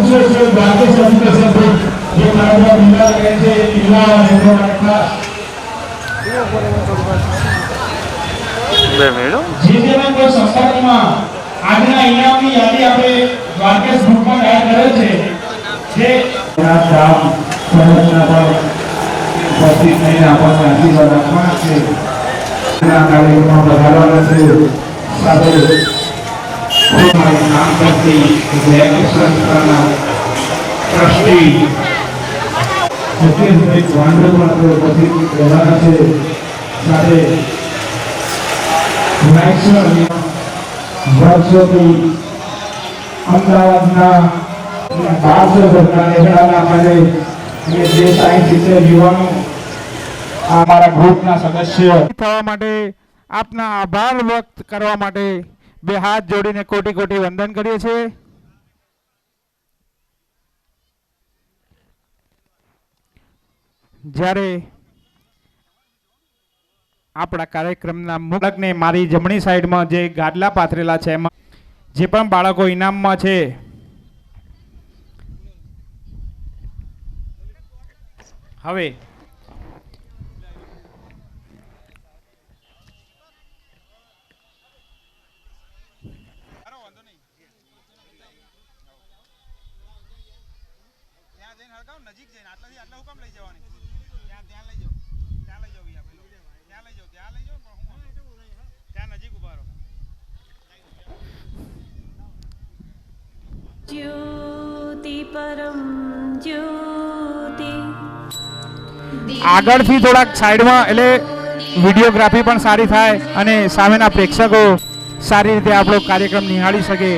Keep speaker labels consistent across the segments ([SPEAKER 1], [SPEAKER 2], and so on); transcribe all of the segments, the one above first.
[SPEAKER 1] શ્રેષ્ઠ ભારતીય સંસ્કૃતિ જે મારા મિલા કહે છે ઇલા રહેવા
[SPEAKER 2] બે મેડમ
[SPEAKER 1] જીજેના કોઈ સંસ્થામાં આજના ઇનામની યાદી આપણે દ્વારકેશ ગ્રુપમાં જાહેર કરે છે જે રામ સંરચના પર ઉપસ્થિત થઈને આપણને આશીર્વાદ આપવાના છે આ કાર્યક્રમમાં પધારવાના છે સાથે નામ કરતી સંસ્થાના ટ્રસ્ટી મુકેશભાઈ વાંડો પણ આપણે ઉપસ્થિત રહેવાના છે સાથે વર્ષોથી અમદાવાદના 1200 ઘરના રહેણાંકના માટે જે 60-70 યુવાનો અમારા ગ્રુપના સદસ્ય
[SPEAKER 3] થવા માટે આપના આભાર વ્યક્ત કરવા માટે બે હાથ જોડીને કોટી કોટી વંદન કરીએ છીએ. જ્યારે આપણા કાર્યક્રમના મુખ્યને મારી જમણી સાઈડમાં જે ગાદલા પાથરેલા છે એમાં જે પણ બાળકો ઇનામમાં છે હવે નજીક જઈને આટલાથી આટલા હુકમ લઈ જવાની ત્યાં લઈ જાઓ ત્યાં લઈ જાઓ ત્યાં લઈ જાઓ ત્યાં નજીક ઉભા રહો.
[SPEAKER 4] જ્યોતિ પરમ જ્યોતિ
[SPEAKER 3] આગળથી થોડાક સાઈડમાં એટલે વિડીયોગ્રાફી પણ સારી થાય અને સામેના પ્રેક્ષકો સારી રીતે આપણો કાર્યક્રમ નિહાળી શકે.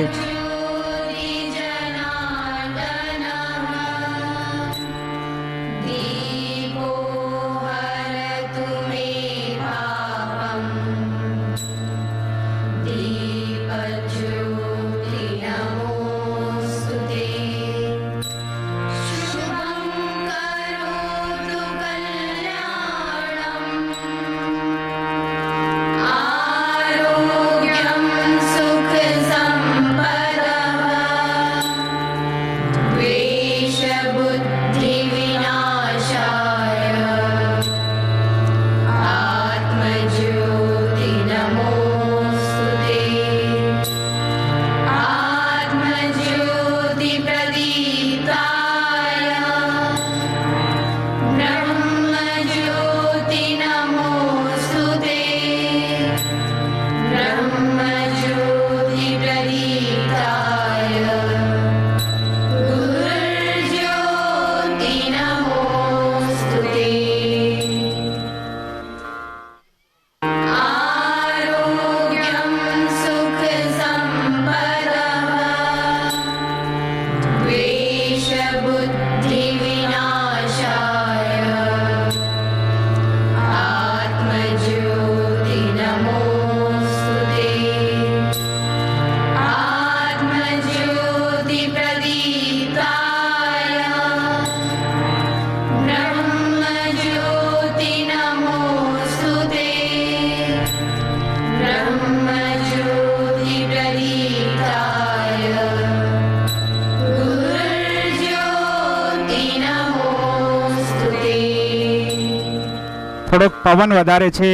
[SPEAKER 3] થોડોક પવન વધારે છે,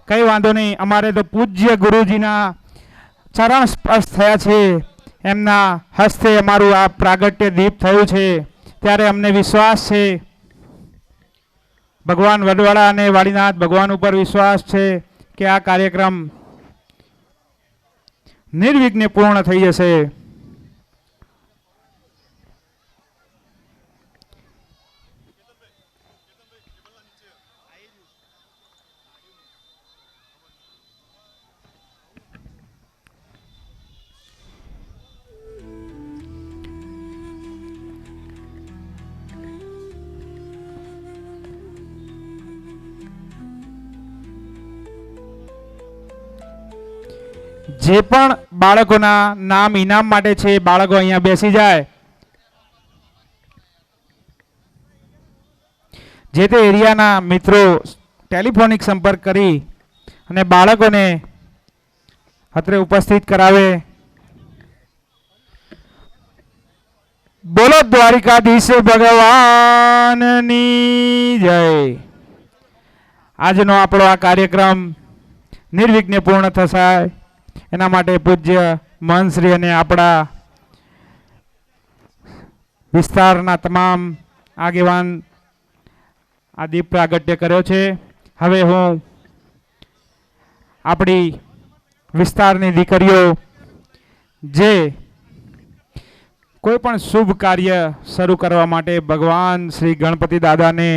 [SPEAKER 3] કંઈ વાંધો નહીં. અમારે તો પૂજ્ય ગુરુજીના ચરણ સ્પર્શ થયા છે, એમના હસ્તે અમારું આ પ્રાગટ્ય દીપ થયું છે, ત્યારે અમને વિશ્વાસ છે ભગવાન વડવાળા અને વાડીનાથ ભગવાન ઉપર વિશ્વાસ છે કે આ કાર્યક્રમ નિર્વિઘ્ને પૂર્ણ થઈ જશે. જે પણ બાળકોના નામ ઇનામ માટે છે, બાળકો અહીંયા બેસી જાય. જે તે એરિયાના મિત્રો ટેલિફોનિક સંપર્ક કરી અને બાળકોને અત્રે ઉપસ્થિત કરાવે. બોલો દ્વારિકાધીશ ભગવાનની જય. આજનો આપણો આ કાર્યક્રમ નિર્વિઘ્ને પૂર્ણ થશે એના માટે પૂજ્ય મહંતશ્રી અને આપણા વિસ્તારના તમામ આગેવાન આ દીપ પ્રાગટ્ય કર્યો છે. હવે હું આપણી વિસ્તારની દીકરીઓ જે કોઈ પણ શુભ કાર્ય શરૂ કરવા માટે ભગવાન શ્રી ગણપતિ દાદાને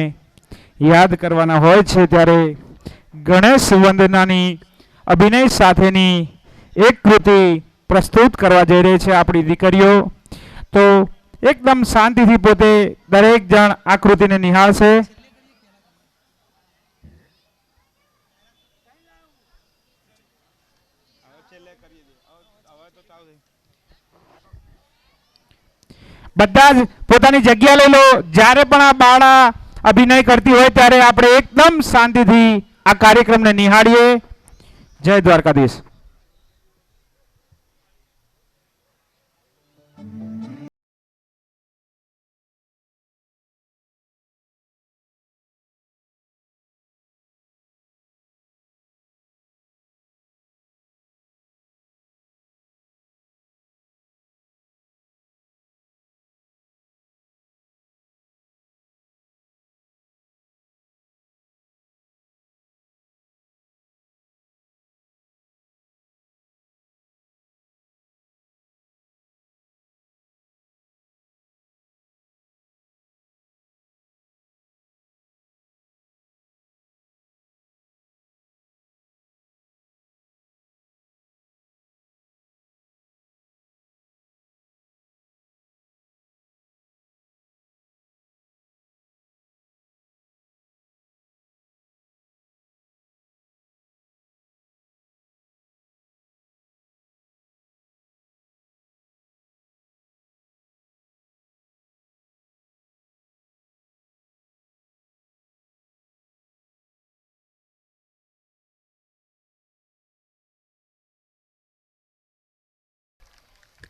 [SPEAKER 3] યાદ કરવાના હોય છે ત્યારે ગણેશ વંદનાની અભિનય સાથેની એક કૃતિ પ્રસ્તુત કરવા જઈ રહી છે આપણી દીકરીઓ. તો એકદમ શાંતિથી પોતે દરેક જણ આ કૃતિને નિહાળશે. બધા જ પોતાની જગ્યા લઈ લો. જ્યારે પણ આ બાળા અભિનય કરતી હોય ત્યારે આપણે એકદમ શાંતિથી આ કાર્યક્રમને નિહાળીએ. જય દ્વારકાધીશ.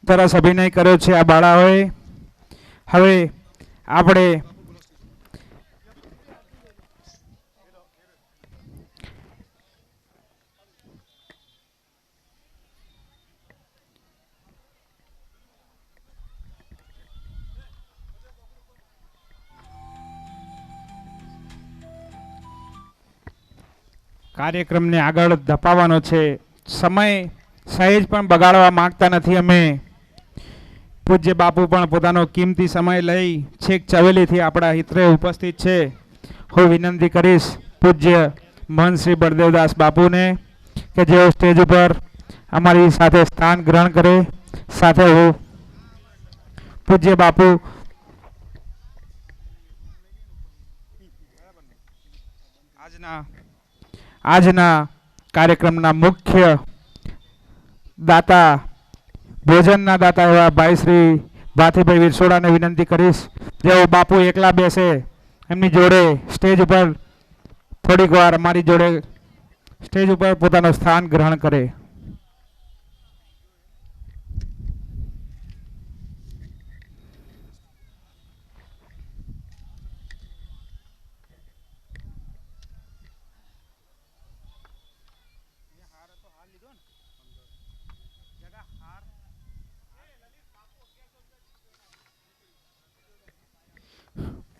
[SPEAKER 3] સરસ અભિનય કર્યો છે આ બાળાઓએ. હવે આપણે કાર્યક્રમને આગળ ધપાવવાનો છે. સમય સહેજ પણ બગાડવા માંગતા નથી અમે. પૂજ્ય બાપુ પણ પોતાનો કિંમતી સમય લઈ છેક ચવેલીથી આપણા હિતરે ઉપસ્થિત છે. હું વિનંતી કરીશ પૂજ્ય મહંત શ્રી બળદેવદાસ બાપુને કે જેઓ સ્ટેજ ઉપર અમારી સાથે સ્થાન ગ્રહણ કરે. સાથે હું પૂજ્ય બાપુ આજના કાર્યક્રમના મુખ્ય દાતા ભોજનના દાતા એવા ભાઈ શ્રી ભાથીભાઈ વિરસોડાને વિનંતી કરીશ જેઓ બાપુ એકલા બેસે એમની જોડે સ્ટેજ ઉપર થોડીક વાર અમારી જોડે સ્ટેજ ઉપર પોતાનું સ્થાન ગ્રહણ કરે.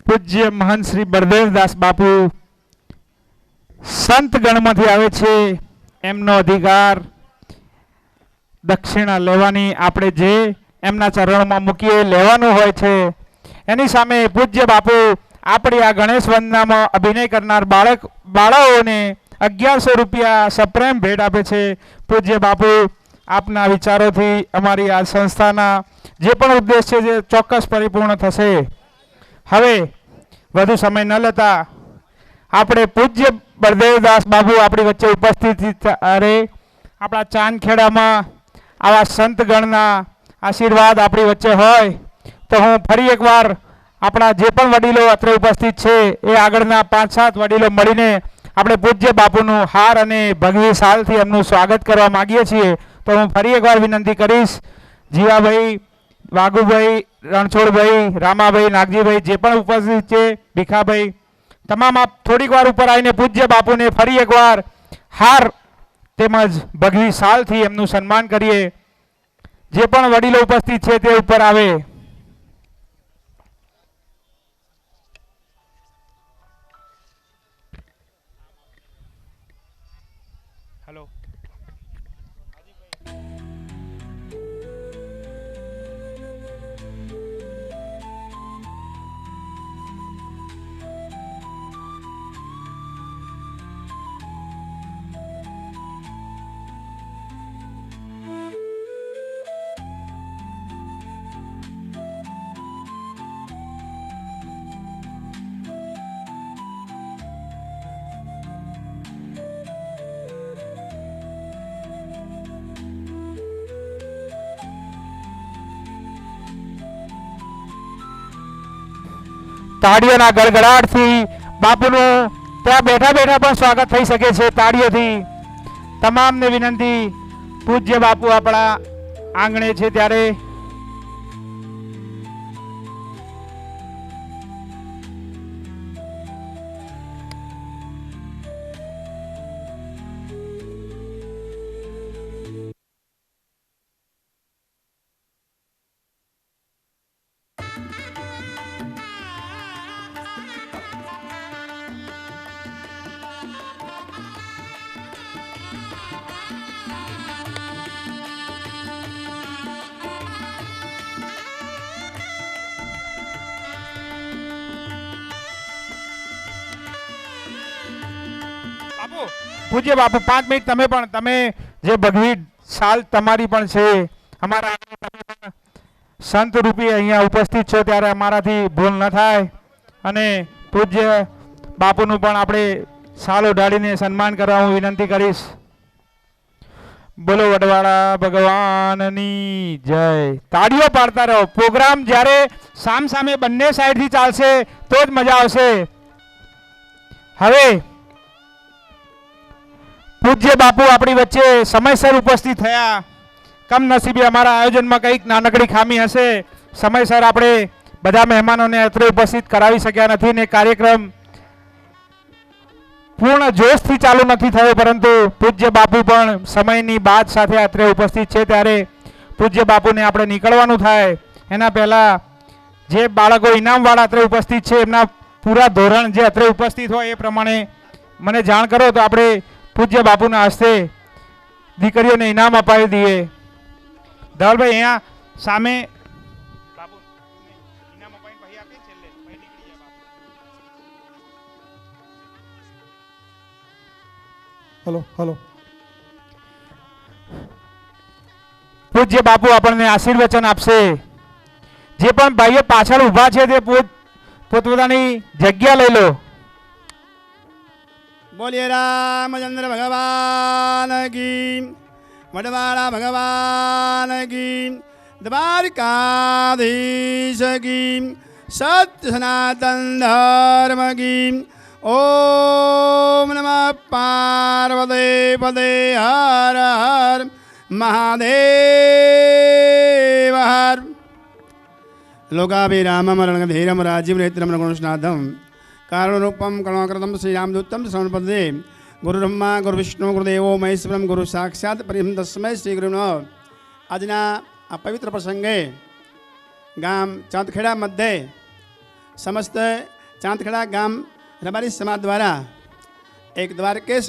[SPEAKER 3] પૂજ્ય મહંત શ્રી બળદેવદાસ બાપુ સંત ગણમાંથી આવે છે. એમનો અધિકાર દક્ષિણા લેવાની આપણે જે એમના ચરણોમાં મૂકીએ લેવાનું હોય છે. એની સામે પૂજ્ય બાપુ આપણી આ ગણેશ વંદનામાં અભિનય કરનાર બાળાઓને 1100 રૂપિયા સપ્રેમ ભેટ આપે છે. પૂજ્ય બાપુ આપના વિચારોથી અમારી આ સંસ્થાના જે પણ ઉદ્દેશ છે જે ચોક્કસ પરિપૂર્ણ થશે. હવે વધુ સમય ન લેતા આપણે પૂજ્ય બળદેવદાસ બાબુ આપણી વચ્ચે ઉપસ્થિત ત્યારે આપણા ચાંદખેડામાં આવા સંતગણના આશીર્વાદ આપણી વચ્ચે હોય તો હું ફરી એકવાર આપણા જે પણ વડીલો અત્રે ઉપસ્થિત છે એ આગળના 5-7 વડીલો મળીને આપણે પૂજ્ય બાપુનું હાર અને ભગવી શાલથી એમનું સ્વાગત કરવા માગીએ છીએ. તો હું ફરી એકવાર વિનંતી કરીશ જીવાભાઈ વાઘુભાઈ, રણછોડભાઈ, રામાભાઈ, નાગજીભાઈ જે પણ ઉપસ્થિત છે, ભીખાભાઈ, તમામ આપ થોડીક વાર ઉપર આવીને પૂજ્ય બાપુને ફરી એકવાર હાર તેમજ ભગવી શાલથી એમનું સન્માન કરીએ. જે પણ વડીલો ઉપસ્થિત છે તે ઉપર આવે. હેલો. તાળીઓના ગડગડાટથી બાપુનું ત્યાં બેઠા બેઠા પણ સ્વાગત થઈ શકે છે. તાળીઓથી તમામને વિનંતી, પૂજ્ય બાપુ આપણા આંગણે છે ત્યારે પૂજ્ય બાપુ 5 મિનિટ તમે જે ભગવી શાલ તમારી પણ છે, અમારા સંત રૂપી અહીંયા ઉપસ્થિત છો ત્યારે અમારાથી ભૂલ ન થાય અને પૂજ્ય બાપુનું પણ આપણે શાલ ઓઢાડીને સન્માન કરવા હું વિનંતી કરીશ. બોલો વડવાળા ભગવાનની જય. તાળીઓ પાડતા રહો. પ્રોગ્રામ જ્યારે સામ સામે બંને સાઈડથી ચાલશે તો જ મજા આવશે. હવે પૂજ્ય બાપુ આપણી વચ્ચે સમયસર ઉપસ્થિત થયા. કમનસીબે અમારા આયોજનમાં કંઈક નાનકડી ખામી હશે. સમયસર આપણે બધા મહેમાનોને અત્રે ઉપસ્થિત કરાવી શક્યા નથી ને કાર્યક્રમ પૂર્ણ જોશથી ચાલુ નથી થયો, પરંતુ પૂજ્ય બાપુ પણ સમયની બાદ સાથે અત્રે ઉપસ્થિત છે ત્યારે પૂજ્ય બાપુને આપણે નીકળવાનું થાય એના પહેલાં જે બાળકો ઇનામવાળા અત્રે ઉપસ્થિત છે એમના પૂરા ધોરણ જે અત્રે ઉપસ્થિત હોય એ પ્રમાણે મને જાણ કરો તો આપણે પૂજ્ય બાપુના હસ્તે દીકરીઓને ઇનામ અપાવી દઈએ. ધવલભાઈ અહીંયા સામે બાપુ ઇનામ અપાવીને પછી આપીએ છેલ્લે પછી નીકળી જાય બાપુ.
[SPEAKER 2] Hello hello.
[SPEAKER 3] પૂજ્ય બાપુ આપણને આશીર્વચન આપશે. જે પણ ભાઈઓ પાછળ ઊભા છે તે પોતપોતાની જગ્યા લઈ લો.
[SPEAKER 2] બોલીએ રામચંદ્ર ભગવાન કી, વડવાળા ભગવાન કી, દ્વારકાધીશ કી, સત્ય સનાતન ધર્મ કી. ઓમ નમઃ પાર્વતી પદે હર હર મહાદેવ હર. લોકાભિરામમ ધીરમ રાજીવ નેત્રમ રઘુનાથમ કારણરૂપમ કરુણાકૃતમ શ્રીરામદૂતમ શ્રવણપદે ગુરુબ્રહ્મા ગુરુવિષ્ણુ ગુરુદેવો મહેશ્વરમ ગુરુ સાક્ષાત પરિમ તસ્મૈ શ્રી ગુરુ નમઃ. આજના આ પવિત્ર પ્રસંગે ગામ ચાંદખેડા મધ્યે સમસ્ત ચાંદખેડા ગામ રબારી સમાજ દ્વારા એક દ્વારકેશ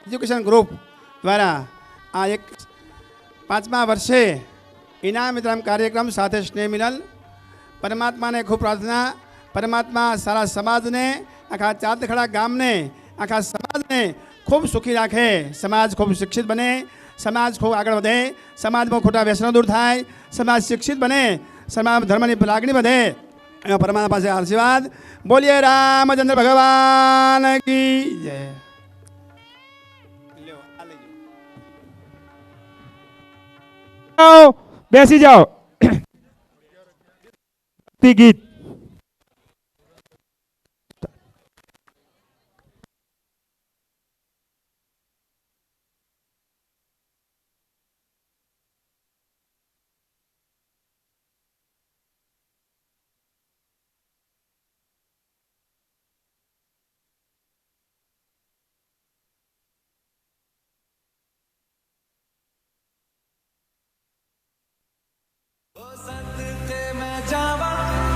[SPEAKER 2] એજ્યુકેશન ગ્રુપ દ્વારા આ એક 5મા વર્ષે ઇનામ વિતરણ કાર્યક્રમ સાથે સ્નેહ મિલન. પરમાત્માને ખૂબ પ્રાર્થના, પરમાત્મા સારા સમાજને, આખા ચાંદખેડા ગામને, આખા સમાજને ખૂબ સુખી રાખે, સમાજ ખૂબ શિક્ષિત બને, સમાજ ખૂબ આગળ વધે, સમાજમાં ખોટા વ્યસનો દૂર થાય, સમાજ શિક્ષિત બને, સમાજ ધર્મની લાગણી વધે એવા પરમાત્મા પાસે આશીર્વાદ. બોલીએ રામચંદ્ર ભગવાન કી જય.
[SPEAKER 3] બેસી જાઓ. ગીત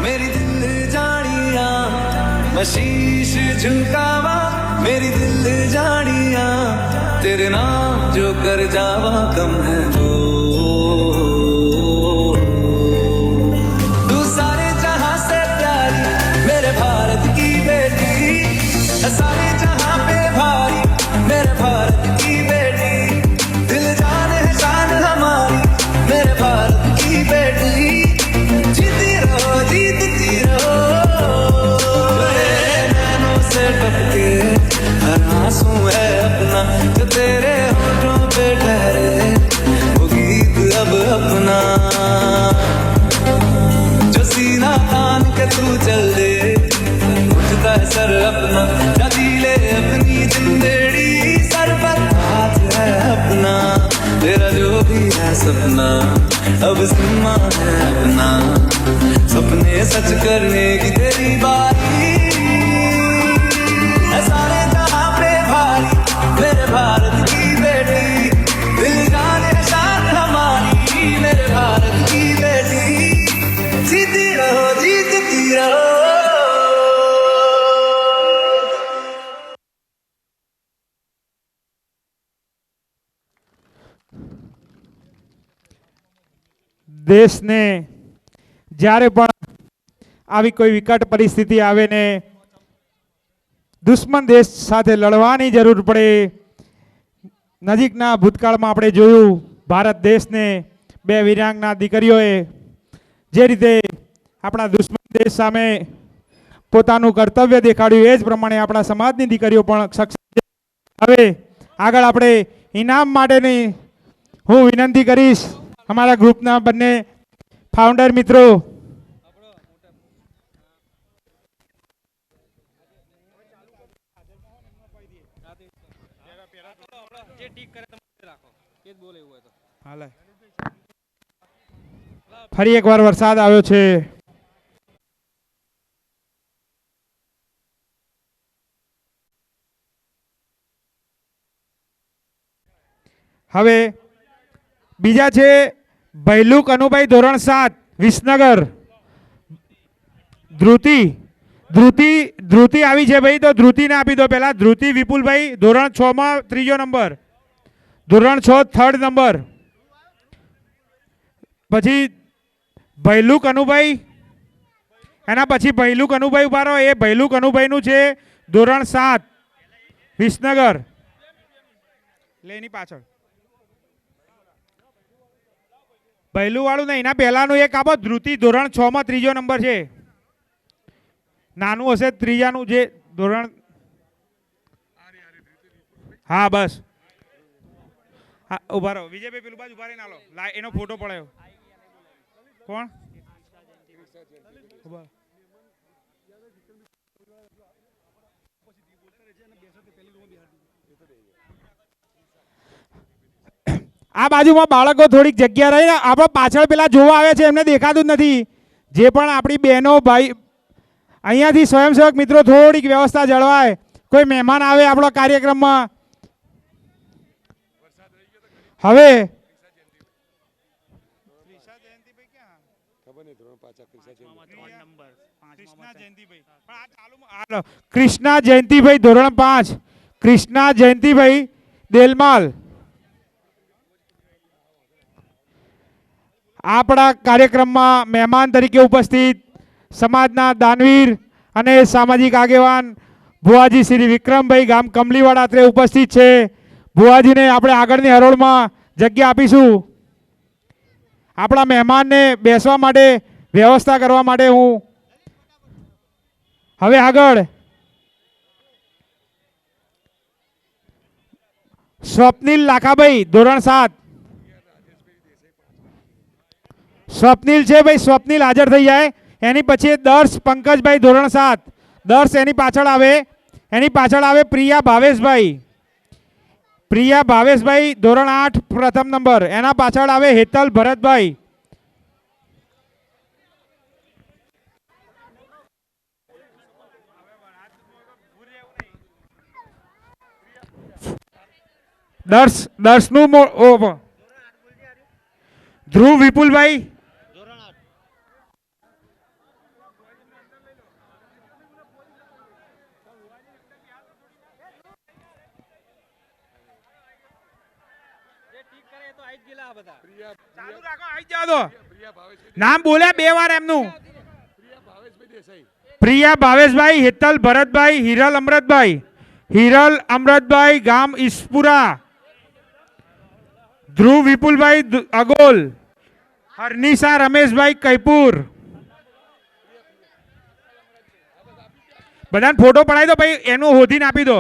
[SPEAKER 5] मेरी दिल जानिया मैं शीश झुकावा मेरी दिल जानिया तेरे नाम जो कर जावा कम है वो तू सारे जहां से प्यारी मेरे भारत की बेटी सारे जहां पे भारी मेरे भारत की बेटी दिल जान है शान हमारी मेरे भारत की बेटी जीती रहो नैनों से टपके हर आंसू है अपना जो तेरे होठों पे ठहरे वो गीत अब अपना जो सीना तान के तू चल दे उठता है सर अपना जदी ले अपनी जिंदड़ी सर पर हाथ है अपना तेरा जो भी है सपना अब जिम्मा है अपना सपने सच करने की तेरी बारी है सारे जहां पे भारी मेरे भारत की बेटी दिल जाने शान हमारी मेरे भारत की बेटी जीती रहो जीतती रहो
[SPEAKER 3] દેશને જ્યારે પણ આવી કોઈ વિકટ પરિસ્થિતિ આવે ને દુશ્મન દેશ સાથે લડવાની જરૂર પડે નજીકના ભૂતકાળમાં આપણે જોયું ભારત દેશને બે વીરાંગના દીકરીઓએ જે રીતે આપણા દુશ્મન દેશ સામે પોતાનું કર્તવ્ય દેખાડ્યું એ જ પ્રમાણે આપણા સમાજની દીકરીઓ પણ સક્ષમ છે. હવે આગળ આપણે ઇનામ માટેની હું વિનંતી કરીશ અમારા ગ્રુપના બંને ફાઉન્ડર મિત્રો ફરી એકવાર વરસાદ આવ્યો છે. હવે બીજા છે ભૈલુક કનુભાઈ ધોરણ 7 વિસનગર. ધ્રુતિ આવી છે ભાઈ, તો ધ્રુતિને આપી દો પહેલા. ધ્રુતિ વિપુલભાઈ ધોરણ 6 માં 3જો નંબર, ધોરણ 6 3rd નંબર. પછી ભૈલુક કનુભાઈ, એના પછી ભૈલુક કનુભાઈ ઉભા રહો. એ ભૈલુક કનુભાઈનું છે ધોરણ 7 વિસનગર. લેની પાછળ પહેલું વાળું નહીં, એના પહેલાનું એક આપો. ધ્રુતિ ધોરણ 6 માં 3જો નંબર છે. નાનું હશે ત્રીજાનું જે ધોરણ. હા બસ હા ઉભા રહો. વિજયભાઈ પેલું બાજુ ઉભા રહીને આલો, એનો ફોટો પડાયો. કોણ? આ બાજુમાં બાળકો થોડીક જગ્યા રહી ને આપણે પાછળ પેલા જોવા આવે છે એમને દેખાતું જ નથી. જે પણ આપણી બહેનો ભાઈ અહીંયાથી સ્વયંસેવક મિત્રો થોડીક વ્યવસ્થા જળવાય. કોઈ મહેમાન આવે આપણો કાર્યક્રમમાં. હવે કૃષ્ણા જયંતિભાઈ ધોરણ 5, કૃષ્ણા જયંતિભાઈ દેલમાલ. આપણા કાર્યક્રમમાં મહેમાન તરીકે ઉપસ્થિત સમાજના દાનવીર અને સામાજિક આગેવાન ભુવાજી શ્રી વિક્રમભાઈ ગામ કમલીવાડા અત્રે ઉપસ્થિત છે. ભુવાજીને આપણે આગળની હરોળમાં જગ્યા આપીશું. આપણા મહેમાનને બેસવા માટે વ્યવસ્થા કરવા માટે હું હવે આગળ સ્વપ્નિલ લાખાભાઈ ધોરણ 7. સ્વપ્નિલ છે ભાઈ, સ્વપ્નિલ હાજર થઈ જાય. એની પછી દર્શ પંકજભાઈ ધોરણ 7. દર્શ એની પાછળ આવે. એની પાછળ આવે પ્રિયા ભાવેશભાઈ. પ્રિયા ભાવેશભાઈ ધોરણ 8 પ્રથમ નંબર. એના પાછળ આવે હેતલ ભરતભાઈ. દર્શનું ધ્રુવ વિપુલભાઈ ચાલુ રાખો, આવી જાઓ તો. નામ બોલ્યા 2 વાર એમનું. પ્રિયા ભાવેશભાઈ, હેતલ ભરતભાઈ, હિરલ અમૃતભાઈ. હિરલ અમૃતભાઈ, ગામ ઈસપુરા. ધ્રુવ વિપુલભાઈ અગોલ. હરનિશા રમેશભાઈ કૈપુર. બધાને ફોટો પડાવી દો ભાઈ, એનું હોધીને આપી દો.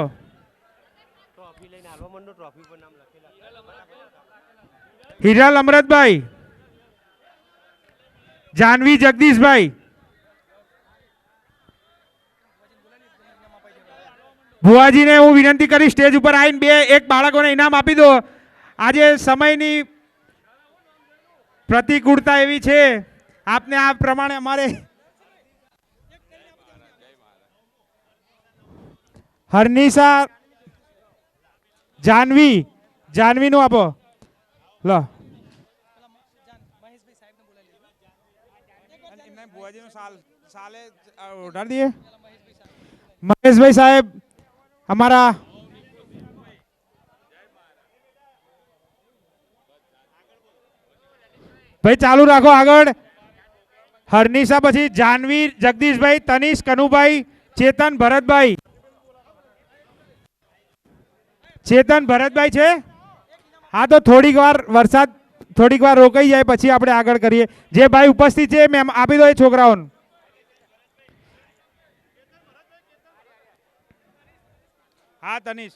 [SPEAKER 3] હિરલ અમૃતભાઈ. જાનવી જગદીશભાઈ. ભુવાજીને હું વિનંતી કરી સ્ટેજ ઉપર આવીને એક બાળકોને ઇનામ આપી દો. આજે સમયની પ્રતિકૂળતા એવી છે, આપને આ પ્રમાણે અમારે હરનિશા જાનવીનું આપો લો. મહેશભાઈ સાહેબ અમારા ભાઈ ચાલુ રાખો આગળ. હરનિશા પછી જાનવી જગદીશભાઈ, તનિષ કનુભાઈ, ચેતન ભરતભાઈ. ચેતન ભરતભાઈ છે. હા તો થોડીક વાર વરસાદ થોડીક વાર રોકાઈ જાય પછી આપણે આગળ કરીએ. જે ભાઈ ઉપસ્થિત છે મેમ આપી દો એ છોકરાઓને. હા તનિષ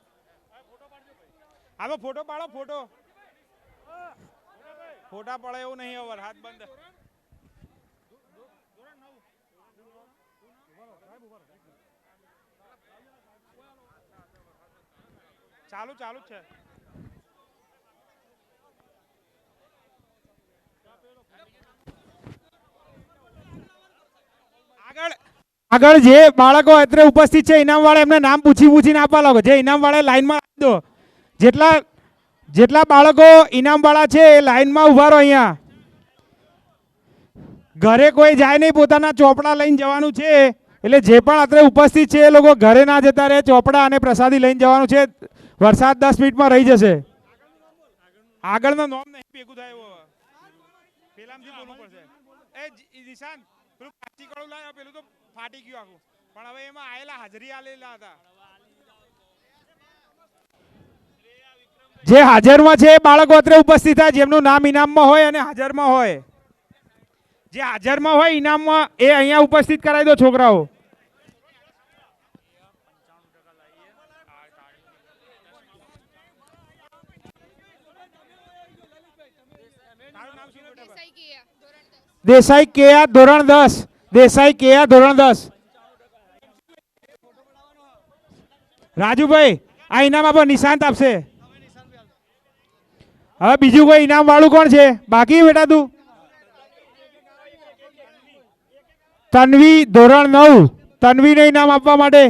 [SPEAKER 3] હા તો ફોટો પાડો. ફોટા પડે એવું નહીં, હવે હાથ બંધ. ચાલુ જ છે. આગળ જે બાળકો અત્યારે ઉપસ્થિત છે ઇનામ વાળા, એમને નામ પૂછીને આપવા લાગો. જે ઇનામ વાળા લાઈનમાં આપી દો. જેટલા બાળકો ઇનામ વાળા છે એ લાઈનમાં ઉભા રહો. અહીંયા ઘરે કોઈ જાય નહીં, પોતાના ચોપડા લઈને જવાનું છે. એટલે જે પણ અત્યારે ઉપસ્થિત છે એ લોકો ઘરે ના જતા રહે, ચોપડા અને પ્રસાદી લઈને જવાનું છે. વરસાદ 10 મિનિટમાં રહી જશે. આગળનો નોમ નહીં ભેગું થાય એવો. પેલામથી બોલવું પડશે. એ નિશાંત પેલું કાચી કળું લાવ્યો, પેલું તો ફાટી ગયું આખું. પણ હવે એમાં આયેલા હાજરી આલેલા હતા. જે હાજરમાં છે એ બાળકો અત્યારે ઉપસ્થિત થાય, જેમનું નામ ઇનામમાં હોય અને હાજરમાં હોય. જે હાજરમાં હોય ઇનામમાં એ અહીંયા ઉપસ્થિત કરાવી દો છોકરાઓ. દેસાઈ કેયા ધોરણ 10. દેસાઈ કેયા ધોરણ 10. રાજુભાઈ આ ઇનામ આપો, નિશાંત આપશે. હવે બીજું કોઈ ઇનામ વાળું કોણ છે બાકી? બેટા તું તન્વી ધોરણ 9. તન્વીને ઇનામ આપવા માટે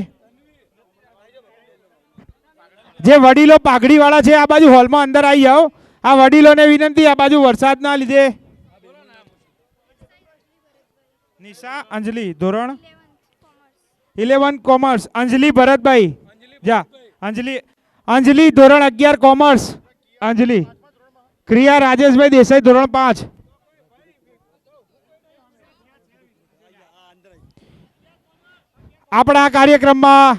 [SPEAKER 3] જે વડીલો પાઘડી વાળા છે આ બાજુ હોલમાં અંદર આવી જાઓ. આ વડીલોને વિનંતી, આ બાજુ વરસાદના લીધે. નિશા અંજલિ ધોરણ 11 કોમર્સ. અંજલિ ભરતભાઈ જા. અંજલિ ધોરણ 11 કોમર્સ. અંજલિ. ક્રિયા રાજેશભાઈ દેસાઈ ધોરણ 5. આપણા કાર્યક્રમમાં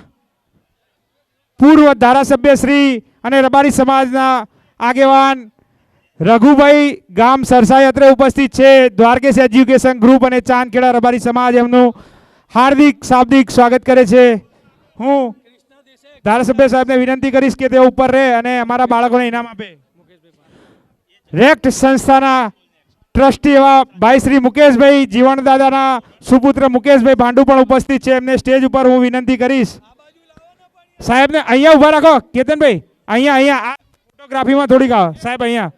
[SPEAKER 3] પૂર્વ ધારાસભ્ય શ્રી અને રબારી સમાજના આગેવાન રઘુભાઈ ગામ સરસાઈ અત્રે ઉપસ્થિત છે. દ્વારકેશ એજ્યુકેશન ગ્રુપ અને ચાંદખેડા રબારી સમાજ એમનું હાર્દિક શાબ્દિક સ્વાગત કરે છે. હું ધારાસભ્ય સાહેબને વિનંતી કરીશ કે તેઓ ઉપર રહે અને અમારા બાળકોને ઇનામ આપે. રેક્ટ સંસ્થાના ટ્રસ્ટી એવા ભાઈ શ્રી મુકેશભાઈ જીવણદાદાના સુપુત્ર મુકેશભાઈ ભાંડુ પણ ઉપસ્થિત છે. એમને સ્ટેજ ઉપર હું વિનંતી કરીશ. સાહેબને અહીંયા ઉભા રાખો. કેતનભાઈ અહીંયા ફોટોગ્રાફીમાં થોડીક આવો. સાહેબ અહીંયા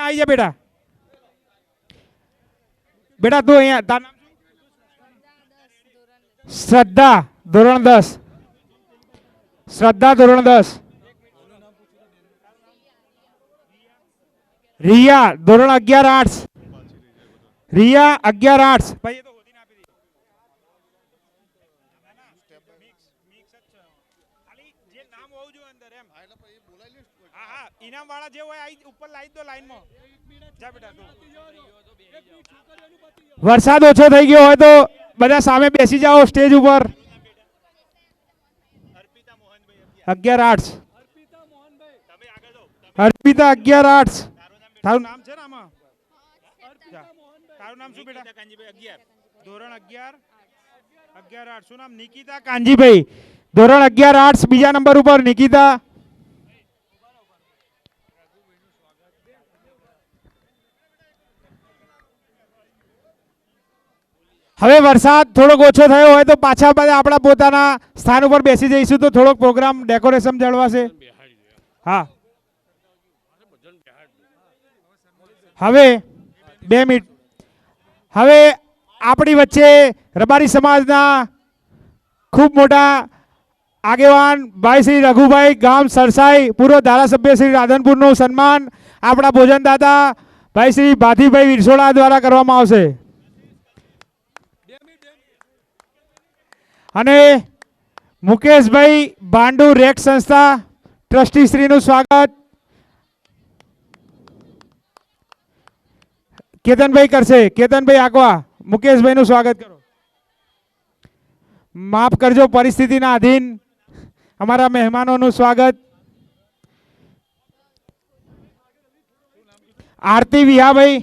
[SPEAKER 3] આવી જા બેટા. બેટા તું અહીંયા. તારું નામ શું? શ્રદ્ધા ધોરણ 10. શ્રદ્ધા ધોરણ 10. રિયા ધોરણ 11 આર્ટ્સ. રિયા 11 આર્ટ્સ. ભાઈ એ તો હોદીને આપી દીધી. મિક્સ જ છે. ખાલી જે નામ હોવું જોઈએ અંદર એમ. હા ઇનામ વાળા જે હોય આઈ ઉપર લાવી દો લાઈનમાં. જા બેટા તું. વરસાદ ઓછો થઈ ગયો હોય તો બધા સામે બેસી જાઓ સ્ટેજ ઉપર. 11 આર્ટ્સ. અર્પિતા 11 આર્ટ્સ. તારું નામ છે ને આમાં? તારું નામ શું બેટા? કાંજીભાઈ 11. ધોરણ 11. 11 આર્ટ્સ. શું નામ? નિકિતા કાંજીભાઈ. ધોરણ 11 આર્ટ્સ. બીજા નંબર ઉપર નિકિતા. હવે વરસાદ થોડોક ઓછો થયો હોય તો પાછા બધા આપણા પોતાના સ્થાન ઉપર બેસી જઈશું તો થોડોક પ્રોગ્રામ ડેકોરેશન જળવાશે. હા હવે 2 મિનિટ. હવે આપણી વચ્ચે રબારી સમાજના ખૂબ મોટા આગેવાન ભાઈ શ્રી રઘુભાઈ ગામ સરસાઈ, પૂર્વ ધારાસભ્ય શ્રી રાધનપુરનું સન્માન આપણા ભોજનદાતા ભાઈ શ્રી ભાતીભાઈ વિરસોડા દ્વારા કરવામાં આવશે. અને મુકેશભાઈ ભાંડુ રેક સંસ્થા ટ્રસ્ટી શ્રીનું સ્વાગત કેતનભાઈ કરશે. કેતનભાઈ આકવા મુકેશભાઈનું સ્વાગત કરો. માફ કરજો પરિસ્થિતિના આધીન અમારા મહેમાનોનું સ્વાગત. આરતી વિહાભાઈ.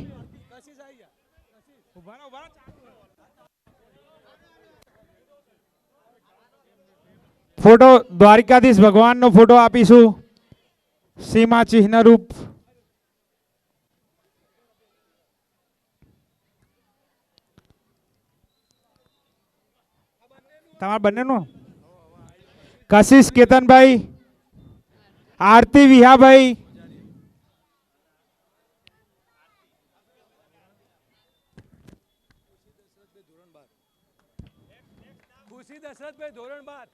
[SPEAKER 3] ફોટો દ્વારિકાધીશ ભગવાનનો ફોટો આપીશું સીમા ચિહ્ન રૂપ. તમારા બંનેનો કશિશ કેતનભાઈ, આરતી વિહાભાઈ,
[SPEAKER 6] ખુશી દશરથભાઈ ધોરણ 12.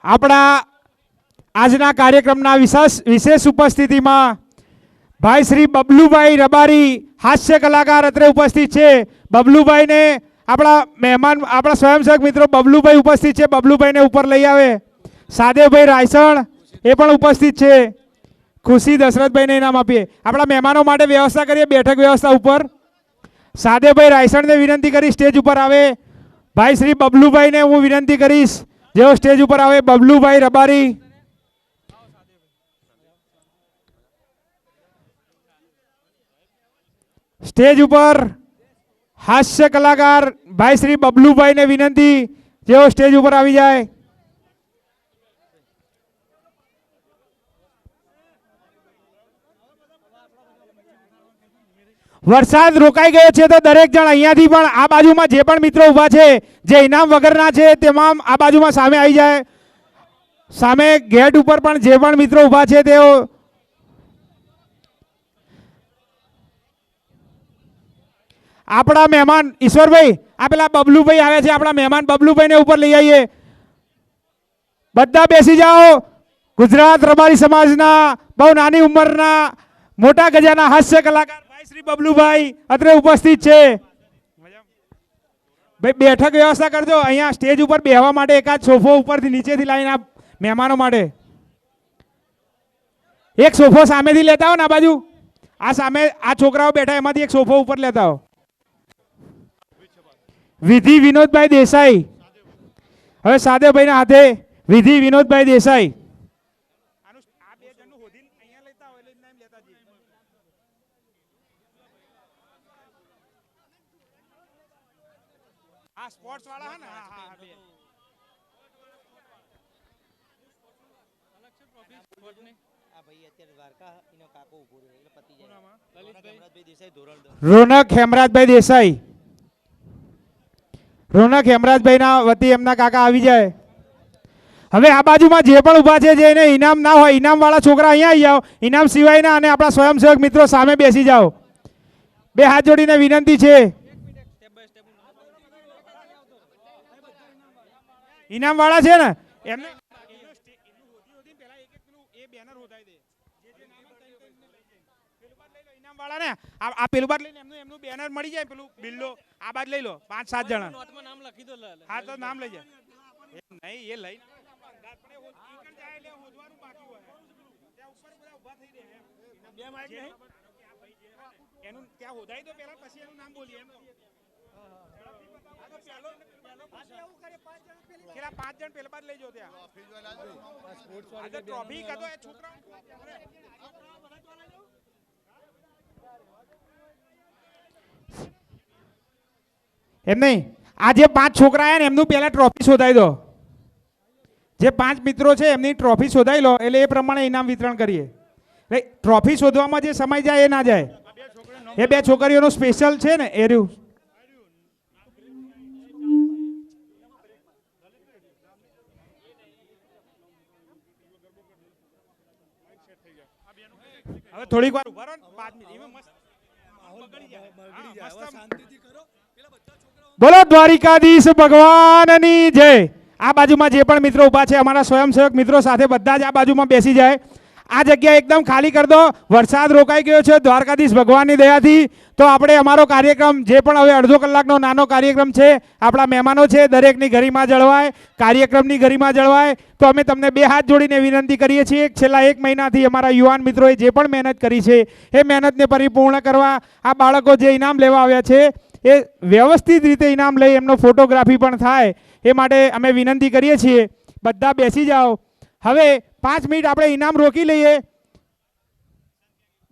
[SPEAKER 3] આપણા આજના કાર્યક્રમના વિશેષ ઉપસ્થિતિમાં ભાઈ શ્રી બબલુભાઈ રબારી હાસ્ય કલાકાર અત્રે ઉપસ્થિત છે. બબલુભાઈને આપણા મહેમાન આપણા સ્વયંસેવક મિત્રો બબલુભાઈ ઉપસ્થિત છે. બબલુભાઈને ઉપર લઈ આવે. સાદેવભાઈ રાયસણ એ પણ ઉપસ્થિત છે. ખુશી દશરથભાઈને ઇનામ આપીએ. આપણા મહેમાનો માટે વ્યવસ્થા કરીએ બેઠક વ્યવસ્થા ઉપર. સાદેવભાઈ રાયસણને વિનંતી કરી સ્ટેજ ઉપર આવે. ભાઈ શ્રી બબલુભાઈને હું વિનંતી કરીશ જેઓ સ્ટેજ ઉપર આવે. બબલુભાઈ રબારી. સ્ટેજ ઉપર હાસ્ય કલાકાર ભાઈ શ્રી બબલુભાઈને વિનંતી જેઓ સ્ટેજ ઉપર આવી જાય. વરસાદ રોકાઈ ગયો છે તો દરેક જણ અહીંયાથી પણ આ બાજુમાં જે પણ મિત્રો ઊભા છે જે ઇનામ વગરના છે તમામ આ બાજુમાં સામે આવી જાય. સામે ગેટ ઉપર પણ જે પણ મિત્રો ઊભા છે તેઓ આપણા મહેમાન ઈશ્વરભાઈ આ પેલા બબલુભાઈ આવ્યા છે આપણા મહેમાન બબલુભાઈને ઉપર લઈ આવીએ. બધા બેસી જાઓ. ગુજરાત રબારી સમાજના બહુ નાની ઉંમરના મોટા ગજાના હાસ્ય કલાકાર ભાઈ શ્રી બબલુભાઈ અત્રે ઉપસ્થિત છે. ભાઈ બેઠક વ્યવસ્થા કરજો. અહીંયા સ્ટેજ ઉપર બેહવા માટે એકાદ સોફો ઉપરથી નીચેથી લાવીને આ મહેમાનો માટે એક સોફો સામેથી લેતા હો ને આ બાજુ આ સામે આ છોકરાઓ બેઠા એમાંથી એક સોફો ઉપર લેતા હો. વિધિ વિનોદભાઈ દેસાઈ. હવે સાદેવભાઈના હાથે વિધિ વિનોદભાઈ દેસાઈ. આ સ્પોર્ટ્સ વાળા હે ને હા હા બે રોનક હેમરાજભાઈ દેસાઈ. રોનક હેમરાજભાઈના વતી એમના કાકા આવી જાય. હવે આ બાજુમાં જે પણ ઊભા છે જેને ઇનામ ના હોય ઇનામ વાળા છોકરા અહીંયા આવી જાઓ. ઇનામ સિવાયના અને આપણા સ્વયંસેવક મિત્રો સામે બેસી જાઓ. બે હાથ જોડીને વિનંતી છે. ઇનામ વાળા છે ને એમને ઇનામ વાળા ને આ પેલું બાદ લઈને એમનું બેનર મળી જાય, પેલું બિલ્લો આ બાદ લઈ લો, 5-7 જણા.
[SPEAKER 6] નોટમાં નામ લખી દો
[SPEAKER 3] હા તો નામ લઈ જાય. નહીં એ લઈ હોદવાનું બાકી હોય ત્યાં ઉપર બધા ઊભા થઈ રહે
[SPEAKER 6] બે માઇક નહીં
[SPEAKER 3] એનું ત્યાં હોદાઈ દો પહેલા, પછી એનું નામ બોલીએ એમ. પેલા 5 જણ પેલા બાદ લઈ જાઓ ત્યાં. આ તો ટ્રોફી કાઢો એ છોકરા એમ નહીં. આ જે 5 છોકરા આવ્યા ને એમનું પહેલા ટ્રોફી શોધાઈ દો. જે 5 મિત્રો છે એમની ટ્રોફી શોધાઈ લો, એટલે એ પ્રમાણે ઇનામ વિતરણ કરીએ. એટલે ટ્રોફી શોધવામાં જે સમય જાય એ ના જાય. એ 2 છોકરીઓનું સ્પેશિયલ છે ને એ રહ્યું. હવે થોડીક વાર ઉભા રહો ને, 5 મિનિટ એમાં મસ્ત બગડી જાય. હા, મસ્ત
[SPEAKER 6] શાંતિથી કરો પેલા બધા છોકરાઓ
[SPEAKER 3] બોલો દ્વારિકાધીશ ભગવાનની જય. આ બાજુમાં જે પણ મિત્રો ઊભા છે અમારા સ્વયંસેવક મિત્રો સાથે બધા જ આ બાજુમાં બેસી જાય. આ જગ્યા એકદમ ખાલી કરી દો. વરસાદ રોકાઈ ગયો છે દ્વારકાધીશ ભગવાનની દયાથી. તો આપણે અમારો કાર્યક્રમ જે પણ હવે અડધો કલાકનો નાનો કાર્યક્રમ છે, આપણા મહેમાનો છે દરેકની ગરિમા જળવાય, કાર્યક્રમની ગરિમા જળવાય. તો અમે તમને 2 હાથ જોડીને વિનંતી કરીએ છીએ. છેલ્લા 1 મહિનાથી અમારા યુવાન મિત્રોએ જે પણ મહેનત કરી છે એ મહેનતને પરિપૂર્ણ કરવા આ બાળકો જે ઇનામ લેવા આવ્યા છે એ વ્યવસ્થિત રીતે ઇનામ લઈ એમનો ફોટોગ્રાફી પણ થાય એ માટે અમે વિનંતી કરીએ છીએ. બધા બેસી જાઓ. હવે 5 મિનિટ આપણે ઇનામ રોકી લઈએ.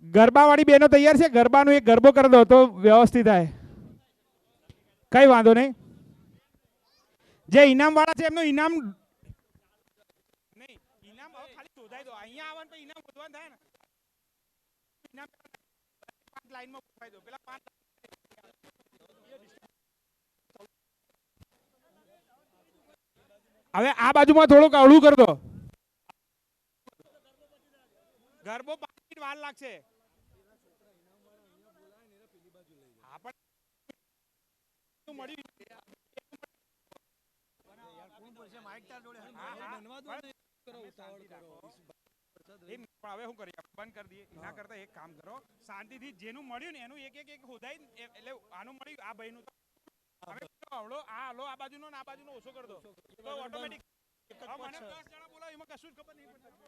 [SPEAKER 3] ગરબાવાળી બહેનો તૈયાર છે? ગરબાનો એક ગરબો કરી દો તો વ્યવસ્થિત થાય. કઈ વાંધો નહીં. જે ઇનામ વાળા છે એમનું ઇનામ નહીં, ઇનામ ખાલી શોધાઈ દો. અહીંયા આવવાનું તો ઇનામ શોધવાનું થાય ને. ઇનામ 5 લાઈનમાં પૂછાઈ દો. પેલા 5 હવે આ બાજુમાં થોડુંક અવળું કરી દો. ગરબો 5 મિનિટ વાર લાગશે. હવે શું કરીએ, બંધ કરી દઈએ. એના કરતા એક કામ કરો, શાંતિથી જેનું મળ્યું ને એનું એક હોદાઈ, એટલે આનું મળ્યું આ ભાઈનું આ બાજુનો ને આ બાજુનો ઓછો કરી દો તો ઓટોમેટિક. મને 10 જણા બોલાવો એમાં કશું જ ખબર નહીં પડતી.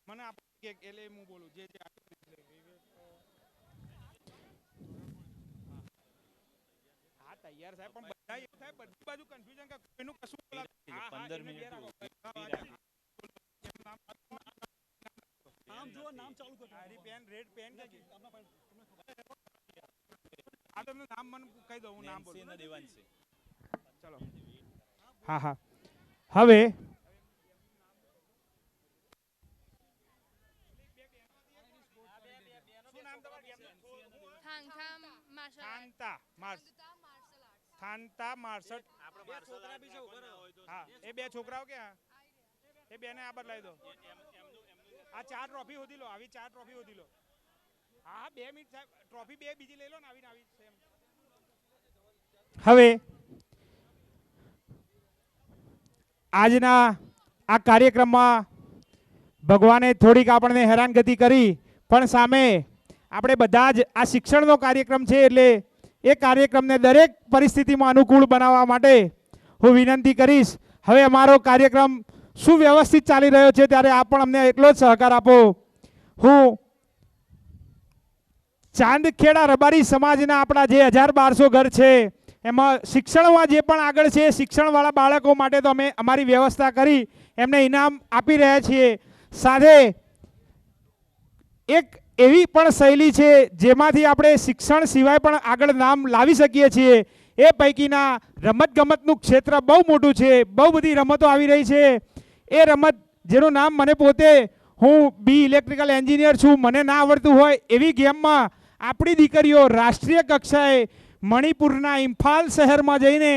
[SPEAKER 3] મને એટલે હું બોલું જે હા તૈયાર સાહેબ, પણ બધા એવું થાય બધી બાજુ કન્ફ્યુઝન કે કોઈનું કશું 15 મિનિટ
[SPEAKER 6] નામ જુઓ, નામ ચાલુ કરો.
[SPEAKER 3] હરી પેન રેડ પેન કે આ તમને નામ મને કહી દો, હું નામ બોલું. ચલો હા હા. હવે થાનતા માર્શલ. હા એ 2 છોકરાઓ ક્યાં? એ 2 ને આ બદલાઈ દો. આ 4 ટ્રોફી હોધી લો. આવી 4 ટ્રોફી હોધી લો. હા 2 મિનિટ સાહેબ, ટ્રોફી 2 બીજી લઈ લો ને આવીને આવી સેમ. હવે આજના આ કાર્યક્રમમાં ભગવાને થોડીક આપણને હેરાનગતિ કરી, પણ સામે આપણે બધા જ આ શિક્ષણનો કાર્યક્રમ છે એટલે એ કાર્યક્રમને દરેક પરિસ્થિતિમાં અનુકૂળ બનાવવા માટે હું વિનંતી કરીશ. હવે અમારો કાર્યક્રમ સુવ્યવસ્થિત ચાલી રહ્યો છે ત્યારે આપ પણ અમને એટલો જ સહકાર આપો. હું ચાંદખેડા રબારી સમાજના આપણા જે 1000-1200 ઘર છે એમાં શિક્ષણમાં જે પણ આગળ છે શિક્ષણવાળા બાળકો માટે તો અમે અમારી વ્યવસ્થા કરી એમને ઇનામ આપી રહ્યા છીએ. સાથે એક એવી પણ શૈલી છે જેમાંથી આપણે શિક્ષણ સિવાય પણ આગળ નામ લાવી શકીએ છીએ. એ પૈકીના રમતગમતનું ક્ષેત્ર બહુ મોટું છે. બહુ બધી રમતો આવી રહી છે. એ રમત જેનું નામ મને પોતે હું બી ઇલેક્ટ્રિકલ એન્જિનિયર છું, મને ના આવડતું હોય એવી ગેમમાં આપણી દીકરીઓ રાષ્ટ્રીય કક્ષાએ મણિપુરના ઇમ્ફાલ શહેરમાં જઈને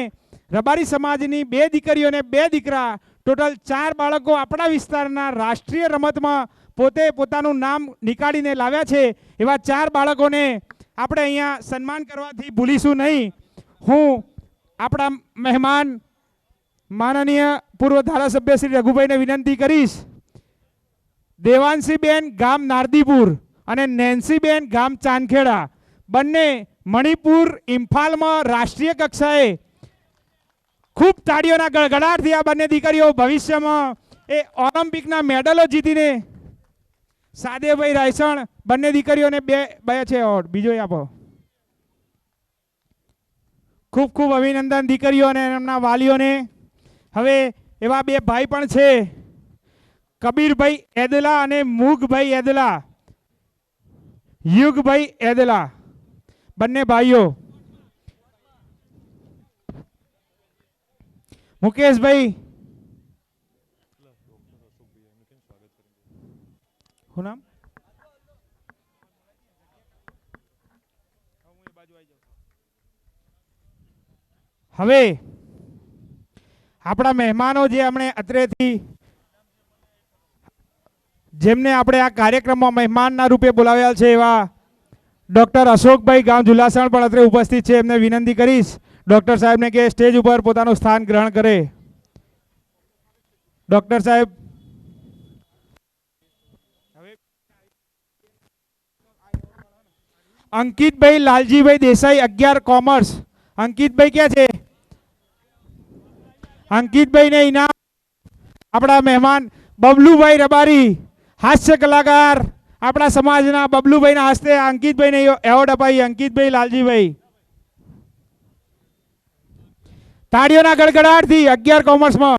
[SPEAKER 3] રબારી સમાજની 2 દીકરીઓ અને 2 દીકરા ટોટલ 4 બાળકો આપણા વિસ્તારના રાષ્ટ્રીય રમતમાં પોતે પોતાનું નામ નીકાળીને લાવ્યા છે. એવા 4 બાળકોને આપણે અહીંયા સન્માન કરવાથી ભૂલીશું નહીં. હું આપણા મહેમાન માનનીય પૂર્વ ધારાસભ્ય શ્રી રઘુભાઈને વિનંતી કરીશ, દેવાંશીબેન ગામ નારદીપુર અને નેન્સીબેન ગામ ચાંદખેડા બંને મણિપુર ઇમ્ફાલમાં રાષ્ટ્રીય કક્ષાએ ખૂબ તાળીઓના ગડગડાટથી આ બંને દીકરીઓ ભવિષ્યમાં એ ઓલિમ્પિકના મેડલો જીતીને, સાદેભાઈ રાયસણ બંને દીકરીઓને 2 છે એવોર્ડ, બીજો આપો. ખૂબ ખૂબ અભિનંદન દીકરીઓ અને એમના વાલીઓને. હવે એવા 2 ભાઈ પણ છે, કબીરભાઈ એદલા અને મુગભાઈ એદલા, યુગભાઈ એદલા, બંને ભાઈઓ. મુકેશભાઈ, શું નામ? હવે આપણા મહેમાનો જે હમણે અત્રેથી જેમને આપણે આ કાર્યક્રમમાં મહેમાનના રૂપે બોલાવ્યા છે એવા ડૉક્ટર અશોકભાઈ ગામ ઝુલાસણ પણ અત્રે ઉપસ્થિત છે. એમને વિનંતી કરીશ ડૉક્ટર સાહેબને કે સ્ટેજ ઉપર પોતાનું સ્થાન ગ્રહણ કરે. ડૉક્ટર સાહેબ, અંકિતભાઈ લાલજીભાઈ દેસાઈ 11 કોમર્સ. અંકિતભાઈ ક્યાં છે? અંકિતભાઈને ઇનામ આપણા મહેમાન બબલુભાઈ રબારી, હાસ્ય કલાકાર, આપણા સમાજના બબલુભાઈના હસ્તે અંકિતભાઈને એવોર્ડ અપાઈ. અંકિતભાઈ લાલજીભાઈ, તાળીઓના ગડગડાટથી 11 કોમર્સમાં.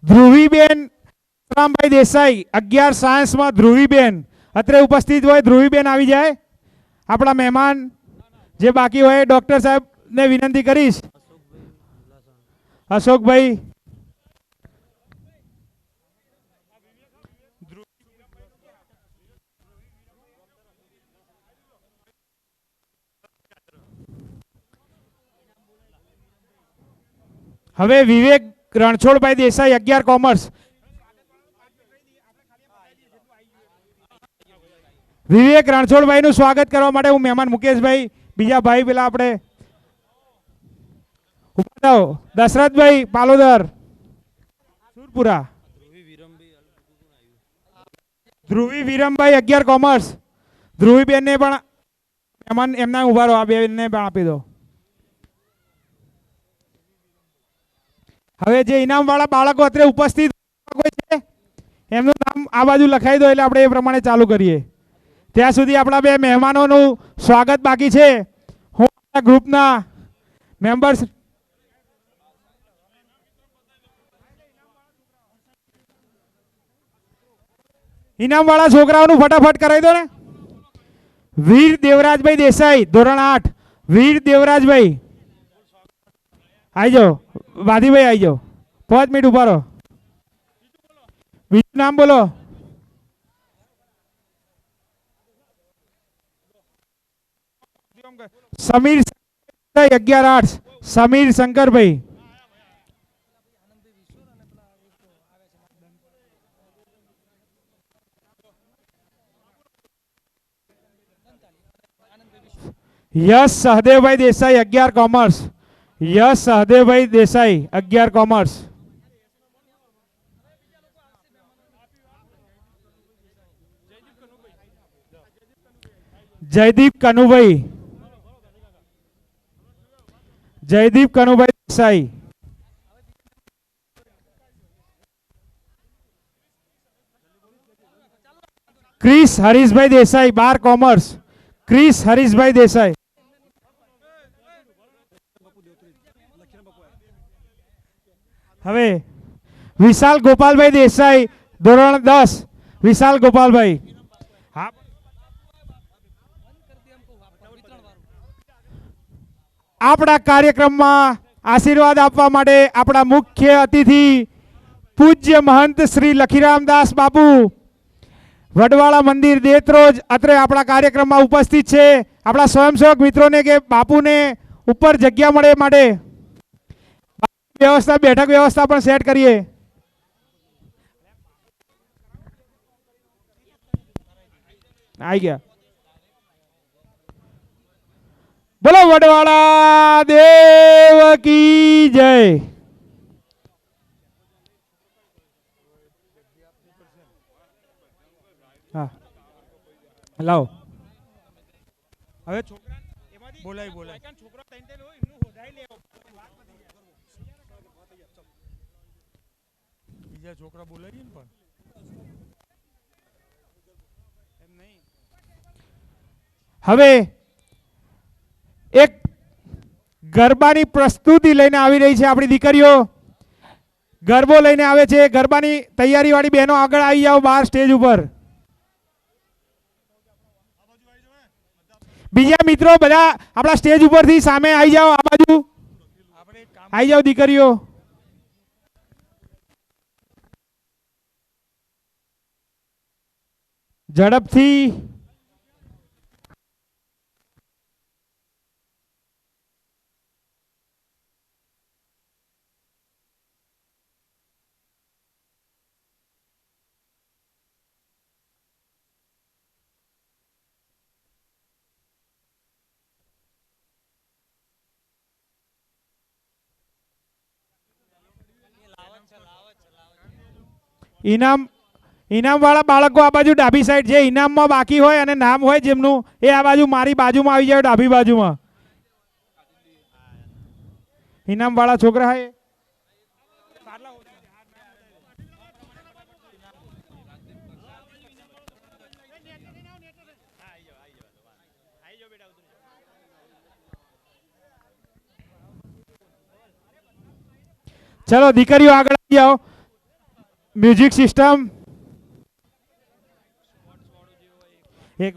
[SPEAKER 3] ધ્રુવીબેન રામભાઈ દેસાઈ 11 સાયન્સમાં. ધ્રુવીબેન અત્રે ઉપસ્થિત હોય, ધ્રુવીબેન આવી જાય. આપણા મહેમાન જે બાકી હોય ડૉક્ટર સાહેબને વિનંતી કરીશ. અશોકભાઈ, હવે વિવેક રણછોડભાઈ દેસાઈ 11 કોમર્સ. વિવેક રણછોડભાઈનું સ્વાગત કરવા માટે હું મહેમાન મુકેશભાઈ, બીજા ભાઈ પેલા આપણે દશરથભાઈ પાલોદર સુરપુરા, ધ્રુવી વિરમભાઈ 11 કોમર્સ. ધ્રુવીબેનને પણ મહેમાન એમના ઉભા રહો, આ બેનને પણ આપી દો. હવે જે ઇનામવાળા બાળકો અત્રે ઉપસ્થિત છે એમનું નામ આ બાજુ લખાઈ દો એટલે આપણે એ પ્રમાણે ચાલુ કરીએ. ત્યાં સુધી આપણા 2 મહેમાનોનું સ્વાગત બાકી છે. હું ગ્રુપના મેમ્બર્સ ઇનામવાળા છોકરાઓનું ફટાફટ કરાવી દો ને. વીર દેવરાજભાઈ દેસાઈ ધોરણ 8. વીર દેવરાજભાઈ આવી જાઓ. વાધીભાઈ આવી જાઓ. 5 મિનિટ ઉભા રહો. બીજું નામ બોલો. Samir 11 arts. Samir Shankarbhai. Yash Sahdevbhai Desai 11 commerce. Yash Sahdevbhai Desai 11 commerce. Jaydeep Kanubhai. Jaydeep Kanubhai Desai. Kris Harishbhai Desai 12 commerce. Kris Harishbhai Desai. હવે વિશાલ ગોપાલભાઈ દેસાઈ ધોરણ 10. વિશાલ ગોપાલભાઈ. હા, આપણા કાર્યક્રમમાં આશીર્વાદ આપવા માટે આપણા મુખ્ય અતિથિ પૂજ્ય મહંત શ્રી લખીરામદાસ બાપુ વડવાળા મંદિર દેત્રોજ અત્રે આપણા કાર્યક્રમમાં ઉપસ્થિત છે. આપણા સ્વયંસેવક મિત્રોને કે બાપુને ઉપર જગ્યા મળે માટે વ્યવસ્થા બેઠક વ્યવસ્થા પણ સેટ કરીએ. આવી ગયા. બોલો વડવાળા દેવ કી જય. હા લાવો હવે છોકરા બોલાય છોકરા બીજા છોકરા બોલાવીએ ને પણ એમ નહીં. હવે એક ગરબાની પ્રસ્તુતિ લઈને આવી રહી છે આપણી દીકરીઓ. ગરબો લઈને આવે છે. ગરબાની તૈયારી વાળી બહેનો આગળ આવી જાઓ બહાર સ્ટેજ ઉપર. બીજા મિત્રો બધા આપણા સ્ટેજ ઉપરથી સામે આવી જાઓ. આ બાજુ આવી જાઓ દીકરીઓ. ઝડપથી ઇનામ વાળા બાળકો આ બાજુ ડાબી સાઈડ જે ઇનામમાં બાકી હોય અને નામ હોય જેમનું એ આ બાજુ મારી બાજુમાં આવી જાય ડાબી બાજુમાં. ઇનામ વાળા છોકરા હે ચલો દીકરીઓ આગળ આવી જાઓ. મ્યુઝિક સિસ્ટમ એક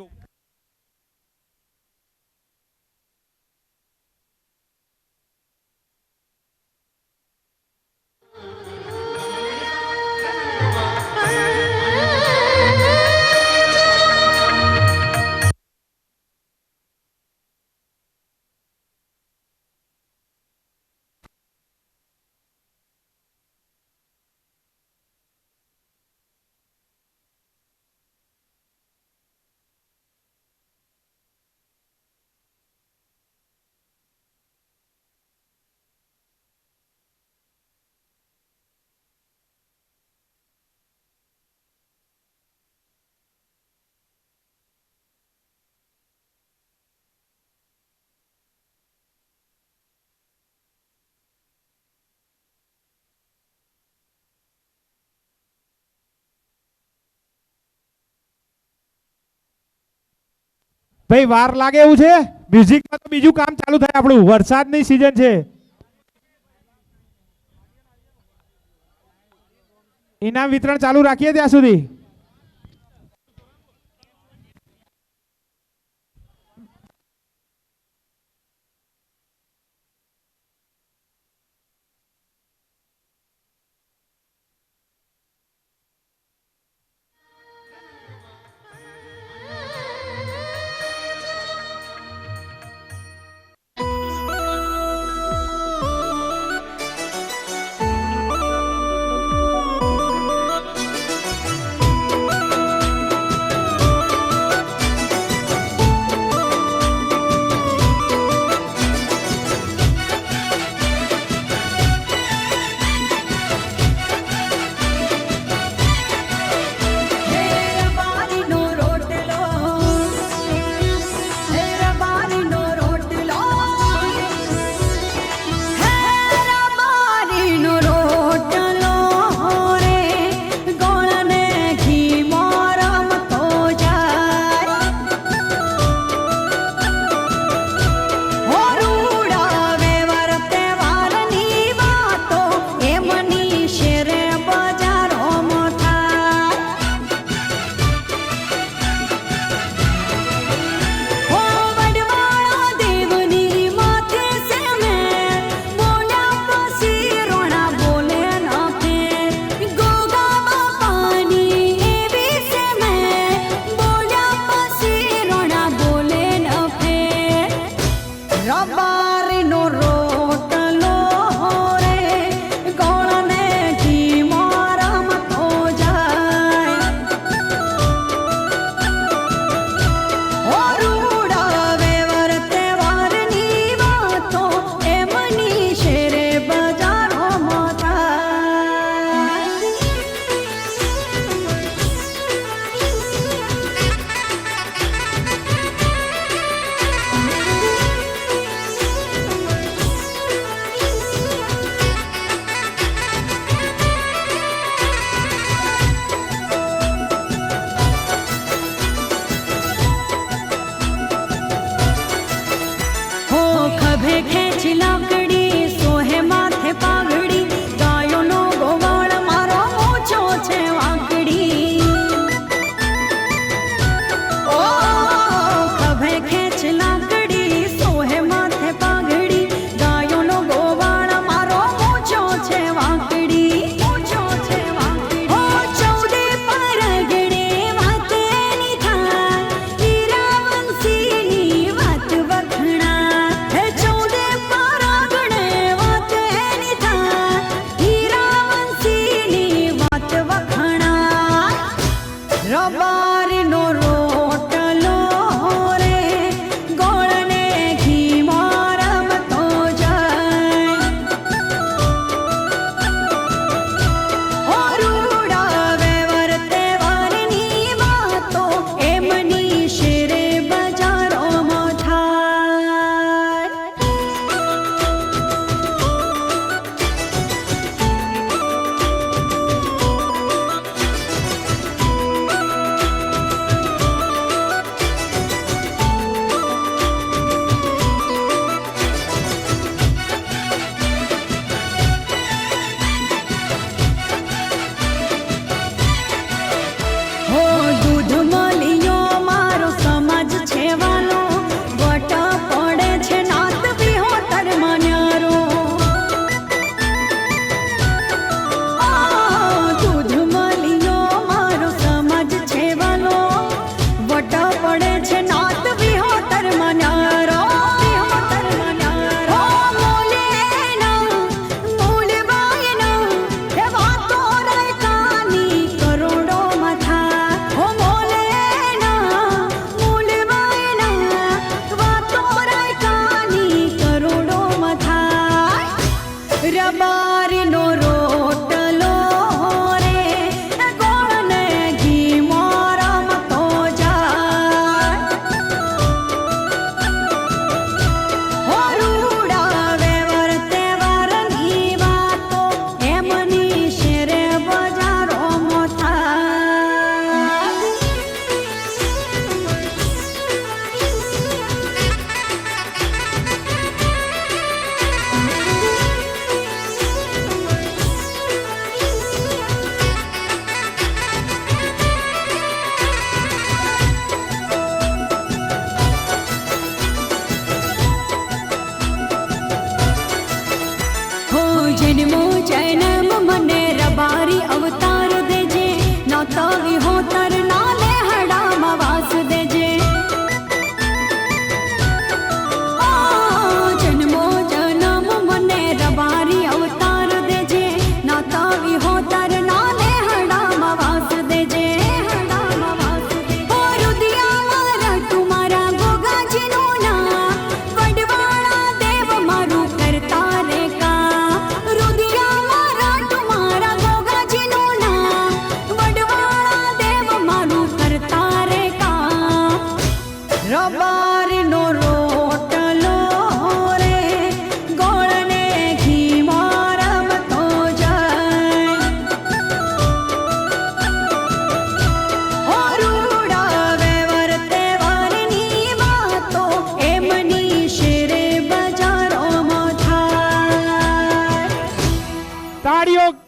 [SPEAKER 3] ભાઈ વાર લાગે એવું છે. મ્યુઝિકમાં તો બીજું કામ ચાલુ થાય. આપણું વરસાદની સિઝન છે. ઇનામ વિતરણ ચાલુ રાખીએ ત્યાં સુધી.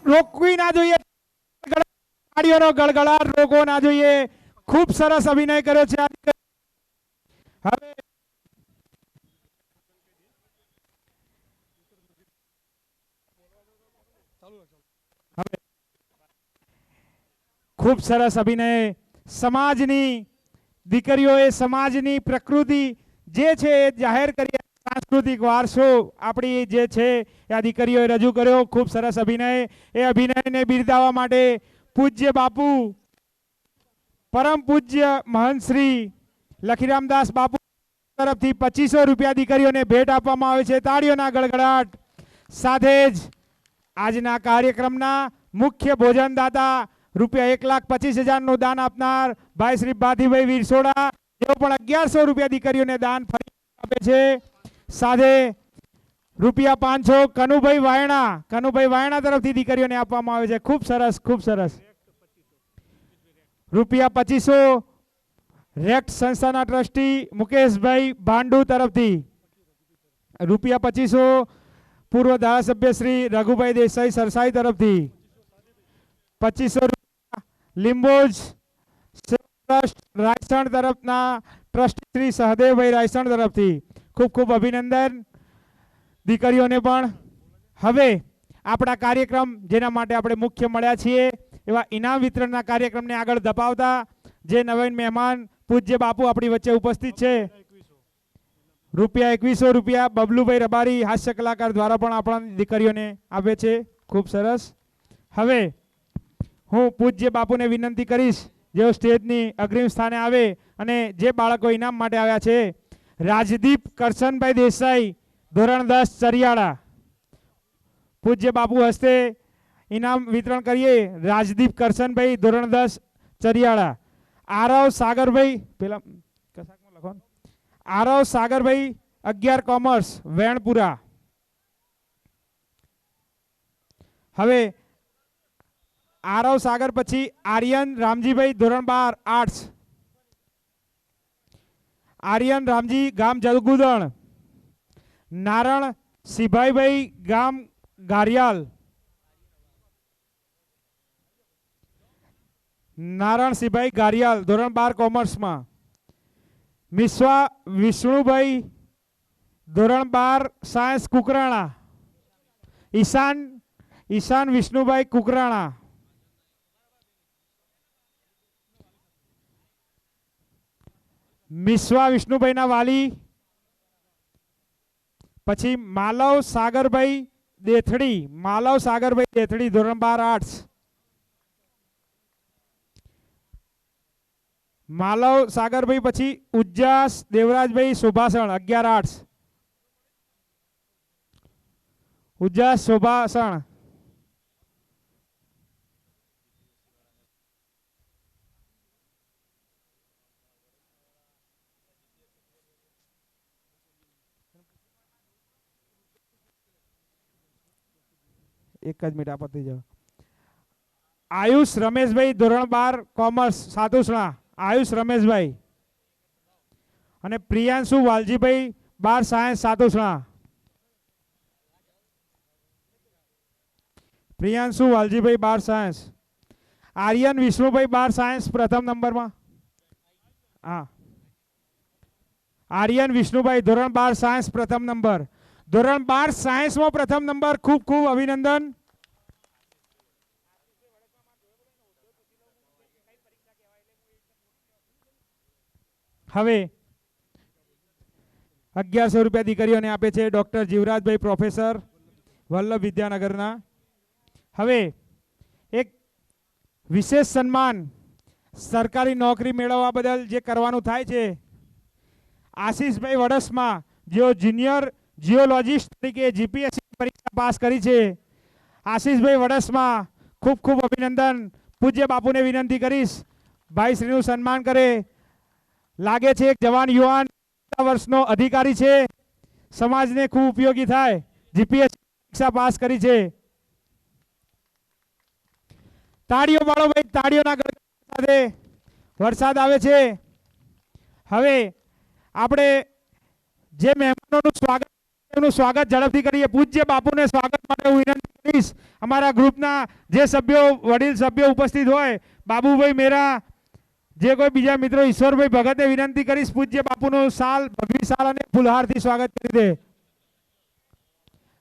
[SPEAKER 3] રોકવી ના જોઈએ, તાળીઓનો ગળગળાટ રોકવો ના જોઈએ. ખૂબ સરસ અભિનય કર્યો છે. હવે ખૂબ સરસ અભિનય. સમાજની દીકરીઓએ સમાજની પ્રકૃતિ જે છે એ જાહેર કરી, સાંસ્કૃતિક વારસો આપણી જે છે એ આ દીકરીઓએ રજૂ કર્યો. ખૂબ સરસ અભિનય. એ અભિનયને બિરદાવવા માટે પૂજ્ય બાપુ, પરમ પૂજ્ય મહંત શ્રી લખીરામદાસ બાપુ તરફથી 2500 રૂપિયા દીકરીઓને ભેટ આપવામાં આવે છે. તાળીઓના ગળગળાટ સાથે જ આજના કાર્યક્રમના મુખ્ય ભોજનદાતા રૂપિયા 1,25,000 નું દાન આપનાર ભાઈ શ્રી ભાતીભાઈ વિરસોડા, તેઓ પણ 1100 રૂપિયા દીકરીઓને દાન ફરી આપે છે. સાથે રૂપિયા 500 કનુભાઈ વાયણા તરફથી દીકરીઓને આપવામાં આવે છે. ખૂબ સરસ, ખૂબ સરસ. રૂપિયા 2500 રેક્ટ સંસ્થાના ટ્રસ્ટી મુકેશભાઈ ભાંડુ તરફથી, રૂપિયા 2500 પૂર્વ ધારાસભ્ય શ્રી રઘુભાઈ દેસાઈ સરસાઈ તરફથી, 2500 રૂપિયા લીંબોજ ટ્રસ્ટ રાયસણ તરફના ટ્રસ્ટી શ્રી સહદેવભાઈ રાયસણ તરફથી. ખૂબ ખૂબ અભિનંદન દીકરીઓને પણ. હવે આપણા કાર્યક્રમ જેના માટે આપણે મુખ્ય મળ્યા છીએ એવા ઇનામ વિતરણના કાર્યક્રમને આગળ ધપાવતા જે નવીન મહેમાન પૂજ્ય બાપુ આપણી વચ્ચે ઉપસ્થિત છે, રૂપિયા 2100 રૂપિયા બબલુભાઈ રબારી હાસ્ય કલાકાર દ્વારા પણ આપણા દીકરીઓને આપે છે. ખૂબ સરસ. હવે હું પૂજ્ય બાપુને વિનંતી કરીશ જેઓ સ્ટેજની અગ્રિમ સ્થાને આવે અને જે બાળકો ઇનામ માટે આવ્યા છે, રાજદીપ કરશનભાઈ દેસાઈ ધોરણ 10 ચરિયાડા, પૂજ્ય બાપુ હસ્તે ઇનામ વિતરણ કરીએ. રાજદીપ કરશનભાઈ ધોરણ 10 ચરિયાડા. આરવ સાગરભાઈ પેલા કશાકમાં લખો, આરવ સાગરભાઈ 11 કોમર્સ વેણપુરા. હવે આરવ સાગર પછી આર્યન રામજીભાઈ ધોરણ 12 આર્ટ્સ, આર્યન રામજી ગામ જલગુદણ. નારણ સિભાઈભાઈ ગામ ગારિયાલ, નારણ સિભાઈ ગારિયાલ ધોરણ 12 કોમર્સમાં. મિશ્વા વિષ્ણુભાઈ ધોરણ 12 સાયન્સ કુકરાણા. ઈશાન વિષ્ણુભાઈ કુકરાણા. મિશ્વા વિષ્ણુભાઈના વાલી. પછી માલવ સાગરભાઈ દેથડી, ધોરણ 12 આર્ટ્સ. માલવ સાગરભાઈ પછી ઉજ્જાસ દેવરાજભાઈ સુભાષણ 11 આર્ટ્સ, ઉજ્જાસ સુભાષણ. એક જ મિનિટ આપતી જાઓ. આયુષ રમેશભાઈ ધોરણ 12 કોમર્સ સાતુસણા, આયુષ રમેશભાઈ. અને Priyanshu Valjibhai 12 science Satusana, Priyanshu Valjibhai 12 science. Aryan Vishnubhai 12 science પ્રથમ નંબરમાં. હા, આર્યન વિષ્ણુભાઈ ધોરણ 12 સાયન્સ પ્રથમ નંબર. ધોરણ 12 સાયન્સમાં પ્રથમ નંબર. ખૂબ ખૂબ અભિનંદન. હવે 1100 રૂપિયા દીકરીઓને આપે છે ડોક્ટર જીવરાજભાઈ પ્રોફેસર વલ્લભ વિદ્યાનગરના. હવે એક વિશેષ સન્માન સરકારી નોકરી મેળવવા બદલ જે કરવાનું થાય છે, આશીષભાઈ વડસમા જેઓ જુનિયર જીઓલોજીસ્ટ તરીકે જીપીએસસી પરીક્ષા પાસ કરી છે. આશીષભાઈ વડસમા ખૂબ ખૂબ અભિનંદન. પૂજ્ય બાપુને વિનંતી કરીશ ભાઈ શ્રીનું સન્માન કરે. લાગે છે એક જવાન યુવાન વર્ષનો અધિકારી છે, સમાજને ખૂબ ઉપયોગી થાય, જીપીએસસી પરીક્ષા પાસ કરી છે. તાળીઓ પાડો ભાઈ, તાળીઓના ગળગળાટ સાથે વરસાદ આવે છે. હવે આપણે જે મહેમાનોનું સ્વાગત એમનું સ્વાગત ઝડપથી કરીએ. પૂજ્ય બાપુને સ્વાગત માટે હું વિનંતી કરીશ. અમારા ગ્રુપના જે સભ્યો વડીલ સભ્યો ઉપસ્થિત હોય, બાબુભાઈ મેરા, જે કોઈ બીજા મિત્રો, ઈશ્વરભાઈ ભગતને વિનંતી કરીશ પૂજ્ય બાપુનું શાલ, ભગવી શાલ અને ફુલહારથી સ્વાગત કરી દે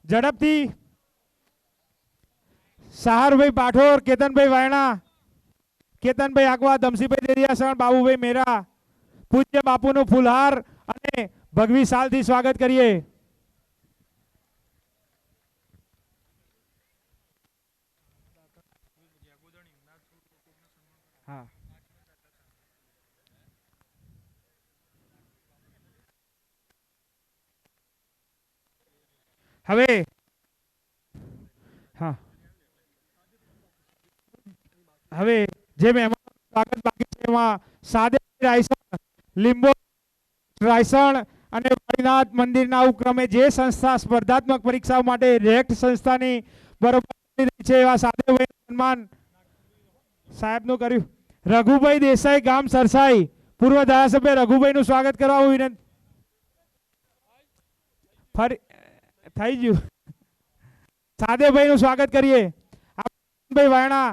[SPEAKER 3] ઝડપથી. સહારભાઈ પાઠોર, કેતનભાઈ વાયણા, કેતનભાઈ આગવા, દમસીભાઈ દેરિયાસણ, બાબુભાઈ મેરા, પૂજ્ય બાપુનું ફુલહાર અને ભગવી શાલથી સ્વાગત કરીએ. હા, હવે હા, હવે જે મહેમાન સ્વાગત બાકી છે એમાં સાદે રાયસણ, લીંબો રાયસણ અને વાડીનાથ મંદિરના ઉપક્રમે જે સંસ્થા સ્પર્ધાત્મક પરીક્ષાઓ માટે રેક્ટ સંસ્થાની બરોબર કરી રહી છે એવા સાદેભાઈ સન્માન સાહેબનું કર્યું. રઘુભાઈ દેસાઈ, ગામ સરસાઈ, પૂર્વ ધારાસભ્ય રઘુભાઈનું સ્વાગત કરવા હું વિનંતી. ફરી થઈ ગયું. સાદેભાઈનું સ્વાગત કરીએ. ભાઈ વાયણા,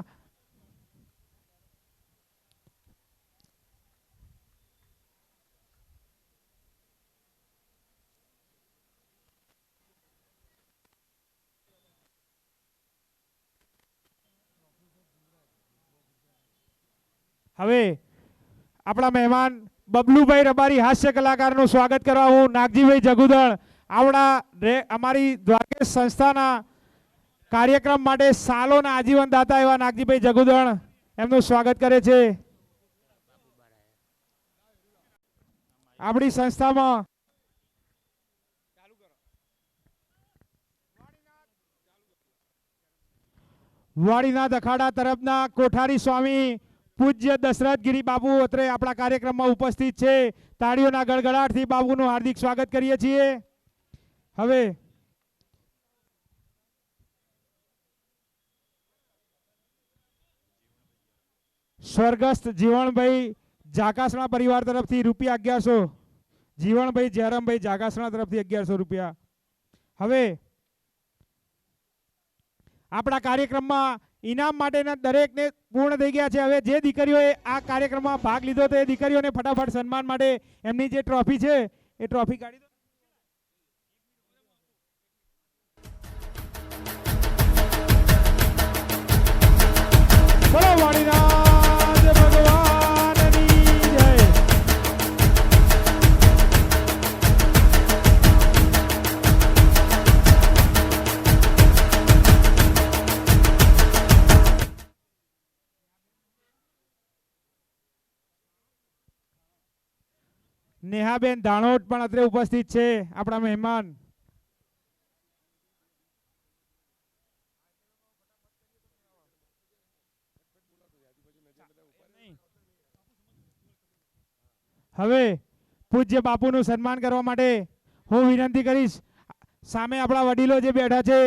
[SPEAKER 3] હવે આપણા મહેમાન બબલુભાઈ રબારી હાસ્ય કલાકારનું સ્વાગત કરવા હું નાગજીભાઈ જગુદળ, અમારી દ્વારકેશ સંસ્થાના કાર્યક્રમ માટે સાલોના આજીવન દાતા એવા નાગજીભાઈ જગુદળ એમનું સ્વાગત કરે છે. આપણી સંસ્થામાં વાડીનાથ અખાડા તરફના કોઠારી સ્વામી પૂજ્ય દશરથગીરી બાપુ અત્રે આપણા કાર્યક્રમમાં ઉપસ્થિત છે. તાળીઓના ગડગડાટથી બાપુનું હાર્દિક સ્વાગત કરીએ છીએ. હવે સ્વર્ગસ્થ જીવણભાઈ જાકાસણા પરિવાર તરફથી રૂપિયા 1100, જીવણભાઈ જયરામભાઈ જાકાસણા તરફથી 1100 રૂપિયા. હવે આપણા કાર્યક્રમમાં ઇનામ માટેના દરેકને પૂર્ણ થઈ ગયા છે. હવે જે દીકરીઓએ આ કાર્યક્રમમાં ભાગ લીધો તો એ દીકરીઓને ફટાફટ સન્માન માટે એમની જે ટ્રોફી છે એ ટ્રોફી કાઢી દો. બોલો વાડીનાથ ભગવાનની જય. નેહાબેન ધાણોટ પણ અત્રે ઉપસ્થિત છે, આપણા મહેમાન. હવે પૂજ્ય બાપુનું સન્માન કરવા માટે હું વિનંતી કરીશ. સામે આપણા વડીલો જે બેઠા છે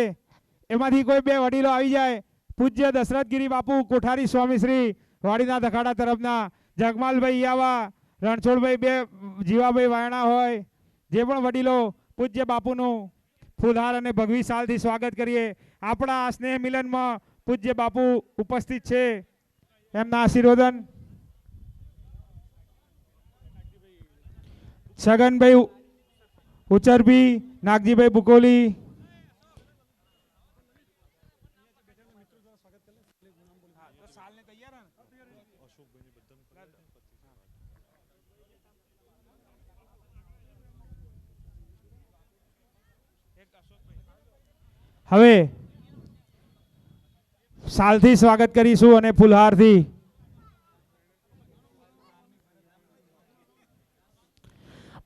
[SPEAKER 3] એમાંથી કોઈ બે વડીલો આવી જાય. પૂજ્ય દશરથગીરી બાપુ કોઠારી સ્વામી શ્રી વાડીનાથ અખાડા તરફના, જગમાલભાઈ યાવા, રણછોડભાઈ, બે જીવાભાઈ વાયણા હોય, જે પણ વડીલો પૂજ્ય બાપુનું ફૂલહાર અને ભગવી શાલથી સ્વાગત કરીએ. આપણા સ્નેહ મિલનમાં પૂજ્ય બાપુ ઉપસ્થિત છે, એમના આશીર્વાદન. છગનભાઈ ઉચરભી, નાગજીભાઈ બુકોલી, હવે શાલથી સ્વાગત કરીશું અને ફુલહારથી.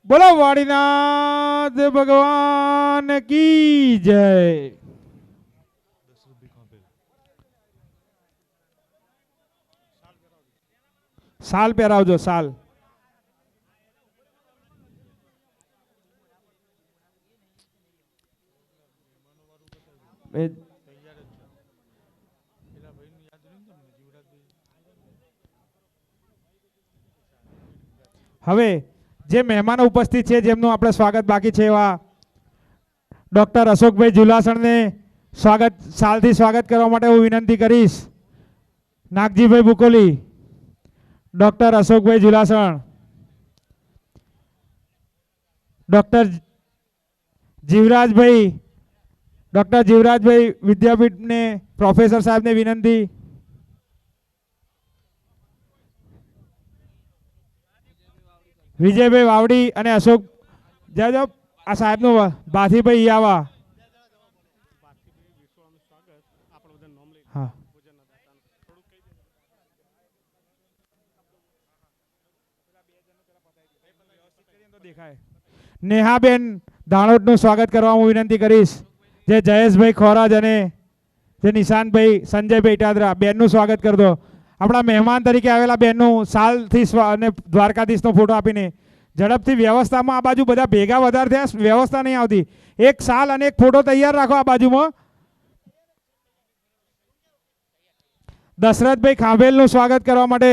[SPEAKER 3] બોલો વાડીનાથ ભગવાન કી જય. શાલ પહેરાવજો, શાલ. હવે જે મહેમાનો ઉપસ્થિત છે જેમનું આપણે સ્વાગત બાકી છે એવા ડૉક્ટર અશોકભાઈ જુલાસણને સાલથી સ્વાગત કરવા માટે હું વિનંતી કરીશ. નાગજીભાઈ બુકોલી, ડૉક્ટર અશોકભાઈ જુલાસણ, ડૉક્ટર જીવરાજભાઈ વિદ્યાપીઠને પ્રોફેસર સાહેબને વિનંતી. વિજયભાઈ વાવડી અને અશોક જાજો આ સાહેબનું બાથીભાઈ આવા. હા, દેખાય. નેહાબેન ધાણોદનું સ્વાગત કરવા હું વિનંતી કરીશ. જે જયેશભાઈ ખોરાજ અને જે નિશાનભાઈ સંજયભાઈ ઇટાદરા બેનનું સ્વાગત કરી દો. આપણા મહેમાન તરીકે આવેલા બેનનું સાલથી અને દ્વારકાધીશનો ફોટો આપીને ઝડપથી વ્યવસ્થામાં આ બાજુ બધા ભેગા વધારે થયા, વ્યવસ્થા નહીં આવતી. એક સાલ અને એક ફોટો તૈયાર રાખો આ બાજુમાં. દશરથભાઈ ખાંભેલનું સ્વાગત કરવા માટે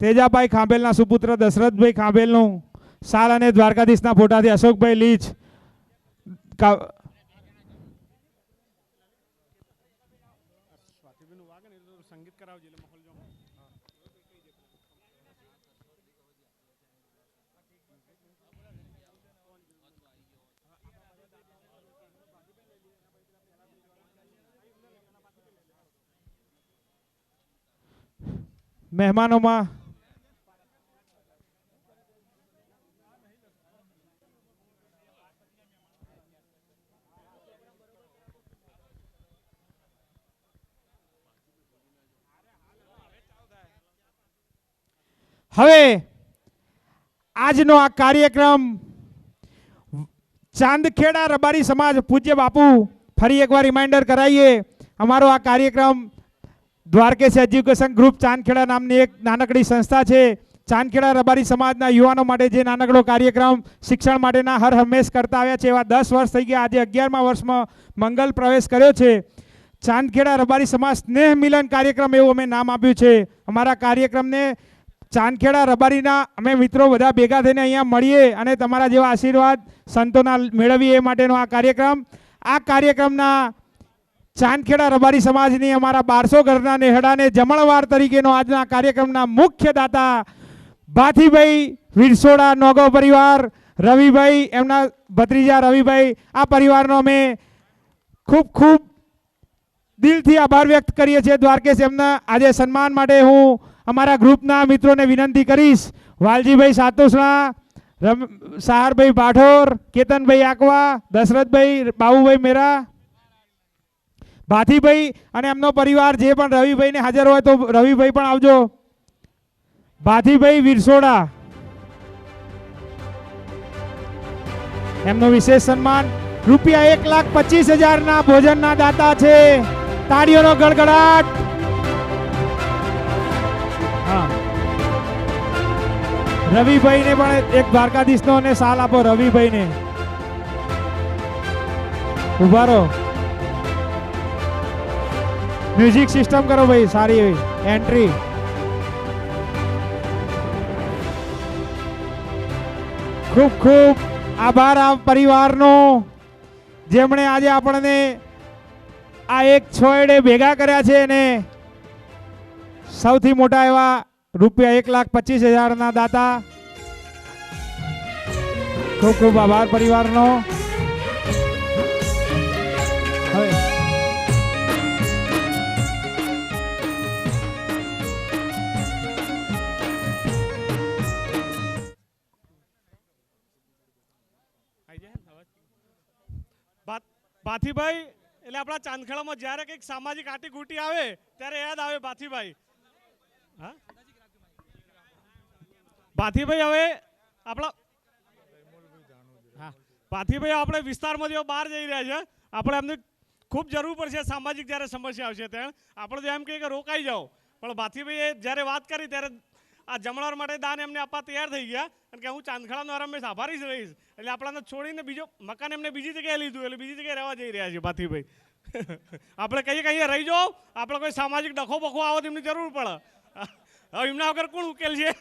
[SPEAKER 3] તેજાભાઈ ખાંભેલના સુપુત્ર દશરથભાઈ ખાંભેલનું સાલ અને દ્વારકાધીશના ફોટાથી અશોકભાઈ લીચ
[SPEAKER 6] સંગીત કરાવજો એટલે માહોલ જો
[SPEAKER 3] મહેમાનોમાં હવે આજનો આ કાર્યક્રમ ચાંદખેડા રબારી સમાજ પૂજ્ય બાપુ ફરી એકવાર રિમાઇન્ડર કરાવીએ. અમારો આ કાર્યક્રમ દ્વારકેશ એજ્યુકેશન ગ્રુપ ચાંદખેડા નામની એક નાનકડી સંસ્થા છે. ચાંદખેડા રબારી સમાજના યુવાનો માટે જે નાનકડો કાર્યક્રમ શિક્ષણ માટેના હર હંમેશ કરતા આવ્યા છે એવા 10 વર્ષ થઈ ગયા. આજે 11મા વર્ષમાં મંગલ પ્રવેશ કર્યો છે. ચાંદખેડા રબારી સમાજ સ્નેહ મિલન કાર્યક્રમ એવું અમે નામ આપ્યું છે. અમારા કાર્યક્રમને ચાંદખેડા રબારીના અમે મિત્રો બધા ભેગા થઈને અહીંયા મળીએ અને તમારા જેવા આશીર્વાદ સંતોના મેળવીએ એ માટેનો આ કાર્યક્રમ. આ કાર્યક્રમના ચાંદખેડા રબારી સમાજની અમારા 1200 ઘરના નેહડાને જમણવાર તરીકેનો આજના કાર્યક્રમના મુખ્ય દાતા ભાથીભાઈ વિરસોડા નોગો પરિવાર, રવિભાઈ એમના ભત્રીજા રવિભાઈ, આ પરિવારનો અમે ખૂબ ખૂબ દિલથી આભાર વ્યક્ત કરીએ છીએ. દ્વારકેશ એમના આજે સન્માન માટે હું અમારા ગ્રુપના મિત્રોને વિનંતી કરીશ. વાલજીભાઈ સાતોસણા, સહારભાઈ ભાઠોર, કેતનભાઈ આકવા, દશરથભાઈ, બાબુભાઈ મેરા, ભાથીભાઈ અને એમનો પરિવાર જે પણ રવિભાઈને હાજર હોય તો રવિભાઈ પણ આવજો. ભાથીભાઈ વિરસોડા એમનું વિશેષ સન્માન. રૂપિયા 1,25,000 ભોજનના દાતા છે. તાળીઓનો ગડગડાટ. હા, રવિભાઈને પણ એક દ્વારકાધીશનો અને સાલ આપો. રવિભાઈને ઉભા રહો. મ્યુઝિક સિસ્ટમ કરો ભાઈ, સારી એવી એન્ટ્રી. ખૂબ ખૂબ આભાર આ પરિવારનો જેમણે આજે આપણને આ એક છોડે ભેગા કર્યા છે અને સૌથી મોટા એવા રૂપિયા 1,25,000 દાતા. ખૂબ ખૂબ આભાર પરિવારનો. હવે
[SPEAKER 6] ભાથીભાઈ એટલે આપણા ચાંદખેડામાં જ્યારે કંઈક સામાજિક આટીગુટી આવે ત્યારે યાદ આવે ભાથીભાઈ. હા, ભાથીભાઈ હવે આપણા હા ભાથીભાઈ આપણે વિસ્તારમાં જેવો બહાર જઈ રહ્યા છે. આપણે એમને ખૂબ જરૂર પડશે સામાજિક જ્યારે સમસ્યા આવશે ત્યારે. આપણે તો એમ કહીએ કે રોકાઈ જાઓ, પણ ભાથીભાઈએ જ્યારે વાત કરી ત્યારે આ જમણવાર માટે દાન એમને આપવા તૈયાર થઈ ગયા. અને કે હું ચાંદખેડાનો હંમેશા આભારી જ રહીશ. એટલે આપણાને છોડીને બીજો મકાન એમને બીજી જગ્યાએ લીધું, એટલે બીજી જગ્યાએ રહેવા જઈ રહ્યા છે ભાથીભાઈ. આપણે કહીએ કે અહીંયા રહી જાઓ, આપણે કોઈ સામાજિક ડખો બખો આવો તો એમની જરૂર પડે. હવે એમના વગર કોણ ઉકેલ છે?